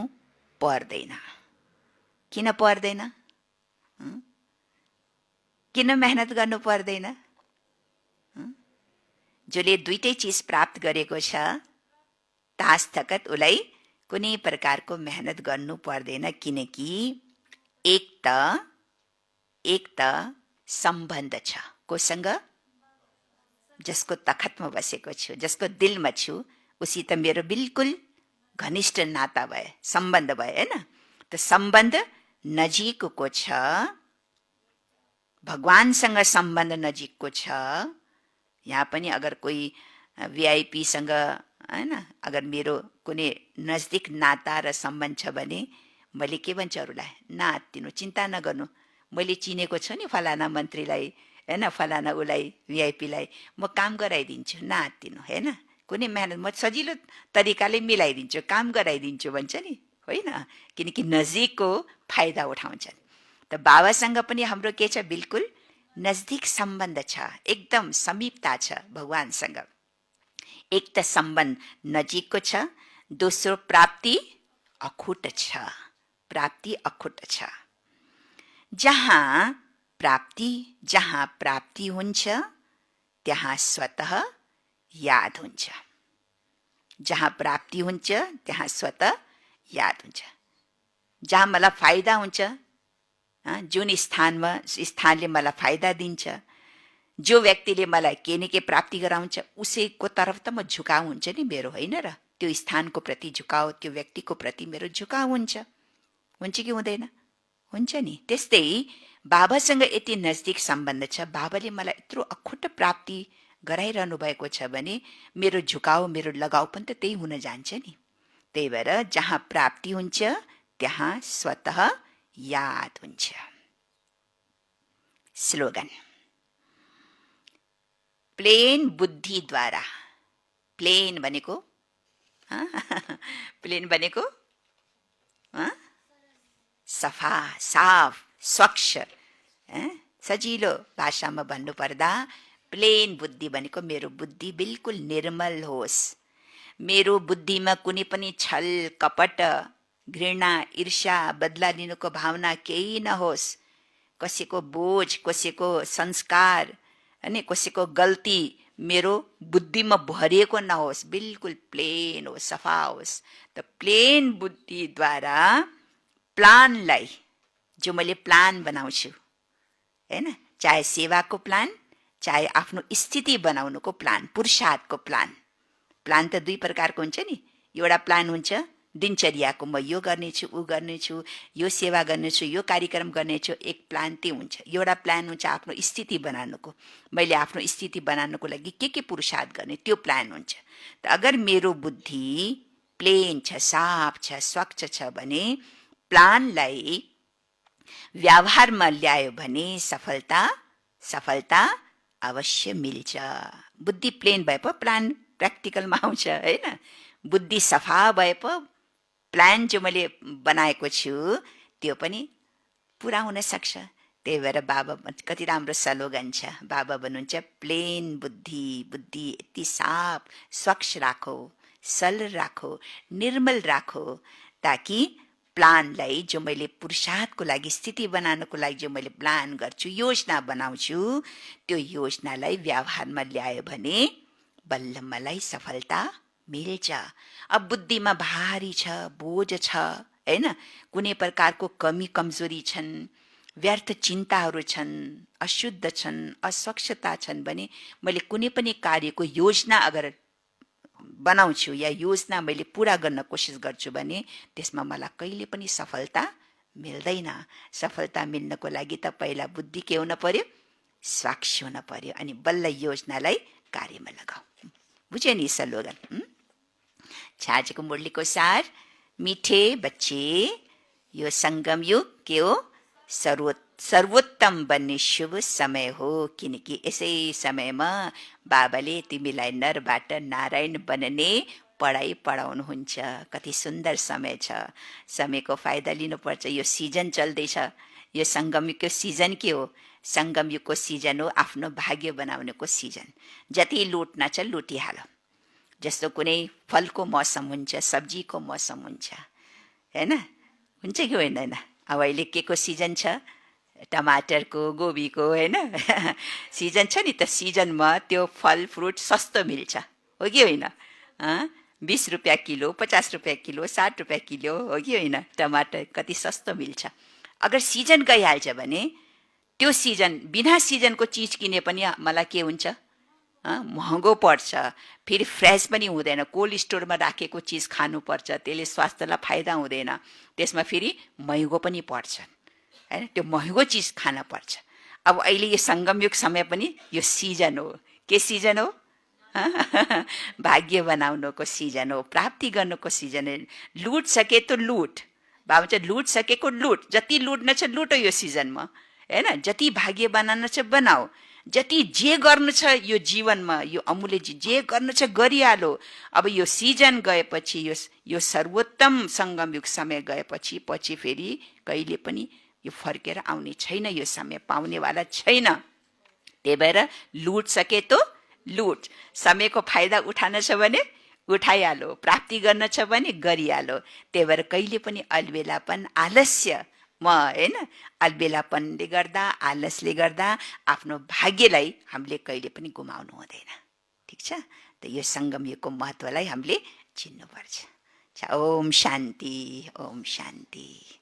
पर्दैन। किन पर्दैन? किन मेहनत गर्नु पर्दैन? जसले दुईटै चिज प्राप्त गरेको छ तासतकत उसलाई कुनै प्रकारको मेहनत गर्नु पर्दैन, किनकि एक त सम्बन्ध छ। कोसँग? जसको तखतमा बसेको छु, जसको दिलमा छु, उसी त मेरो बिल्कुल घनिष्ठ नाता भयो, सम्बन्ध भयो, हैन? त सम्बन्ध नजिकको छ, भगवानसँग सम्बन्ध नजिकको छ। यहाँ पनि अगर कोही वीआईपीसँग, हैन, अगर मेरो कुनै नजदिक नाता र सम्बन्ध छ भने मैले के भन्छु अरूलाई? नआत्तिनु, चिन्ता नगर्नु, मैले चिनेको छु नि फलाना मन्त्रीलाई, हैन, फलाना उसलाई, वीआईपीलाई म काम गराइदिन्छु, नआत्तिनु, हैन? कुनै मेहनत म सजिलो तरिकाले मिलाइदिन्छु, काम गराइदिन्छु भन्छ नि, होइन? किनकि नजिकको फाइदा उठाउँछन्। त बाबासँग पनि हाम्रो के छ? बिल्कुल नजदिक सम्बन्ध छ, एकदम समीपता छ भगवानसँग। एक त सम्बन्ध नजिकको छ, दोस्रो प्राप्ति अखुट छ। प्राप्ति अखुट छ। जहाँ प्राप्ति हुन्छ त्यहाँ स्वतः याद हुन्छ। जहाँ प्राप्ति हुन्छ त्यहाँ स्वतः याद हुन्छ। जहाँ मलाई फाइदा हुन्छ, जुन स्थानले मलाई फाइदा दिन्छ, जो व्यक्तिले मलाई के न के प्राप्ति गराउँछ, उसैको तर्फ त म झुकाउ हुन्छ नि मेरो, होइन र? त्यो स्थानको प्रति झुकाउ, त्यो व्यक्तिको प्रति मेरो झुकाउ हुन्छ कि हुँदैन? हुन्छ नि। त्यस्तै बाबासँग यति नजदिक सम्बन्ध छ, बाबाले मलाई यत्रो अखुट प्राप्ति गराइरहनु भएको छ भने मेरो झुकाउ, मेरो लगाउ पनि त त्यही हुन जान्छ नि। त्यही भएर जहाँ प्राप्ति हुन्छ त्यहाँ स्वतः याद हुन्छ। स्लोगन: प्लेन बुद्धिद्वारा। प्लेन भनेको प्लेन भनेको सफा, साफ, स्वच्छ, सजिलो भाषामा भन्नुपर्दा प्लेन बुद्धि भनेको मेरो बुद्धि बिल्कुल निर्मल होस्। मेरो बुद्धिमा कुनै पनि छल, कपट, घृणा, ईर्ष्या, बदला लिनुको भावना केही नहोस्। कसैको बोझ, कसैको संस्कार अनि कसैको गल्ती मेरो बुद्धिमा भरिएको नहोस्, बिल्कुल प्लेन होस्, सफा होस्। त प्लेन बुद्धिद्वारा प्लानलाई, जो मैले प्लान बनाउँछु, हैन, चाहे सेवाको प्लान, चाहे आफ्नो स्थिति बनाउनुको प्लान, पुरुषार्थको प्लान। प्लान त दुई प्रकारको हुन्छ नि। एउटा प्लान हुन्छ दिनचर्याको, म यो गर्नेछु, ऊ गर्नेछु, यो सेवा गर्नेछु, यो कार्यक्रम गर्नेछु, एक प्लान त्यो हुन्छ। एउटा प्लान हुन्छ आफ्नो स्थिति बनाउनुको, मैले आफ्नो स्थिति बनाउनुको लागि के पुरुषार्थ गर्ने, त्यो प्लान हुन्छ। त अगर मेरो बुद्धि प्लेन छ, साफ छ, स्वच्छ छ भने प्लानलाई व्यवहारमा ल्यायो भने सफलता अवश्य मिल्छ। बुद्धि प्लेन भए पो प्लान प्र्याक्टिकलमा आउँछ, होइन? बुद्धि सफा भए पो प्लान जो मैले बनाएको छु त्यो पनि पुरा हुन सक्छ। त्यही भएर बाबा कति राम्रो स्लोगन छ। बाबा भन्नुहुन्छ प्लेन बुद्धि यति साफ स्वच्छ राखो, सरल राखो, निर्मल राखो, ताकि प्लानलाई, जो मैले पुरुषार्थको लागि, स्थिति बनाउनको लागि जो मैले प्लान गर्छु, योजना बनाउँछु, त्यो योजनालाई व्यवहारमा ल्यायो भने बल्ल मलाई सफलता मिल्छ। अब बुद्धिमा भारी छ, बोझ छ, हैन, कुनै प्रकारको कमी कमजोरी छन्, व्यर्थ चिन्ताहरू छन्, अशुद्ध छन्, अस्वच्छता छन् भने मैले कुनै पनि कार्यको योजना अगर बनाउँछु या योजना मैले पूरा गर्न कोसिस गर्छु भने त्यसमा मलाई कहिले पनि सफलता मिल्दैन। सफलता मिल्नको लागि त पहिला बुद्धि के हुन पर्यो? स्वच्छ हुन पर्यो, अनि बल्ल योजनालाई कार्यमा लगाऊ। बुझ्यो नि स्लोगन? आजको मुरलीको सार, मिठे बच्चे, यो संगम युग के हो? सर्वोत्तम बन्ने शुभ समय हो, किनकि यसै समयमा बाबाले तिमीलाई नरबाट नारायण बन्ने पढाइ पढाउनुहुन्छ। कति सुन्दर समय छ। समयको फाइदा लिनुपर्छ। यो सिजन चल्दैछ, यो संगमको सिजन के हो? सङ्गम युगको सिजन हो आफ्नो भाग्य बनाउनेको सिजन। जति लुट्न छ लुटिहाल। जस्तो कुनै फलको मौसम हुन्छ, सब्जीको मौसम हुन्छ, हैन? हुन्छ कि होइन? अब अहिले के को सिजन छ? टमाटरको, गोबीको, हैन? सिजन छ नि त। सिजनमा त्यो फल फ्रुट सस्तो मिल्छ, हो कि होइन? 20 रुपियाँ किलो, 50 रुपियाँ किलो, 60 रुपियाँ किलो, हो कि होइन? टमाटर कति सस्तो मिल्छ। अगर सिजन गइहाल्छ भने त्यो सिजन, बिना सिजनको चिज किने पनि मलाई के हुन्छ? महँगो पर्छ, फेरि फ्रेस पनि हुँदैन। कोल्ड स्टोरमा राखेको चिज खानुपर्छ, त्यसले स्वास्थ्यलाई फाइदा हुँदैन, त्यसमा फेरि महँगो पनि पर्छ, हैन? त्यो महँगो चिज खान पर्छ। अब अहिले यो सङ्गमयुग समय पनि यो सिजन हो। के सिजन हो? भाग्य बनाउनुको सिजन हो, प्राप्ति गर्नुको सिजन हो। लुट सके त लुट, बाबा चाहिँ लुट सकेको लुट, जति लुट्न छ लुटो यो सिजनमा, हैन? जति भाग्य बनाउन छ बनाऊ, जति जे गर्नु छ यो जीवनमा, यो अमूल्य जे गर्नु छ गरिहालो। अब यो सिजन गएपछि, यो सर्वोत्तम सङ्गमयुग समय गएपछि पछि फेरि कहिले पनि यो फर्केर आउने छैन, यो समय पाउनेवाला छैन। त्यही भएर लुट सके त लुट, समयको फाइदा उठाउन छ भने उठाइहालो, प्राप्ति गर्न छ भने गरिहालो। त्यही भएर कहिले पनि अलबेलापन, आलस्य हैन, अलबेलापनले गर्दा, आलसले गर्दा आफ्नो भाग्यलाई हामीले कहिले पनि गुमाउनु हुँदैन। ठिक छ? त यो सङ्गमयुगको महत्त्वलाई हामीले चिन्नुपर्छ। ओम शान्ति, ओम शान्ति।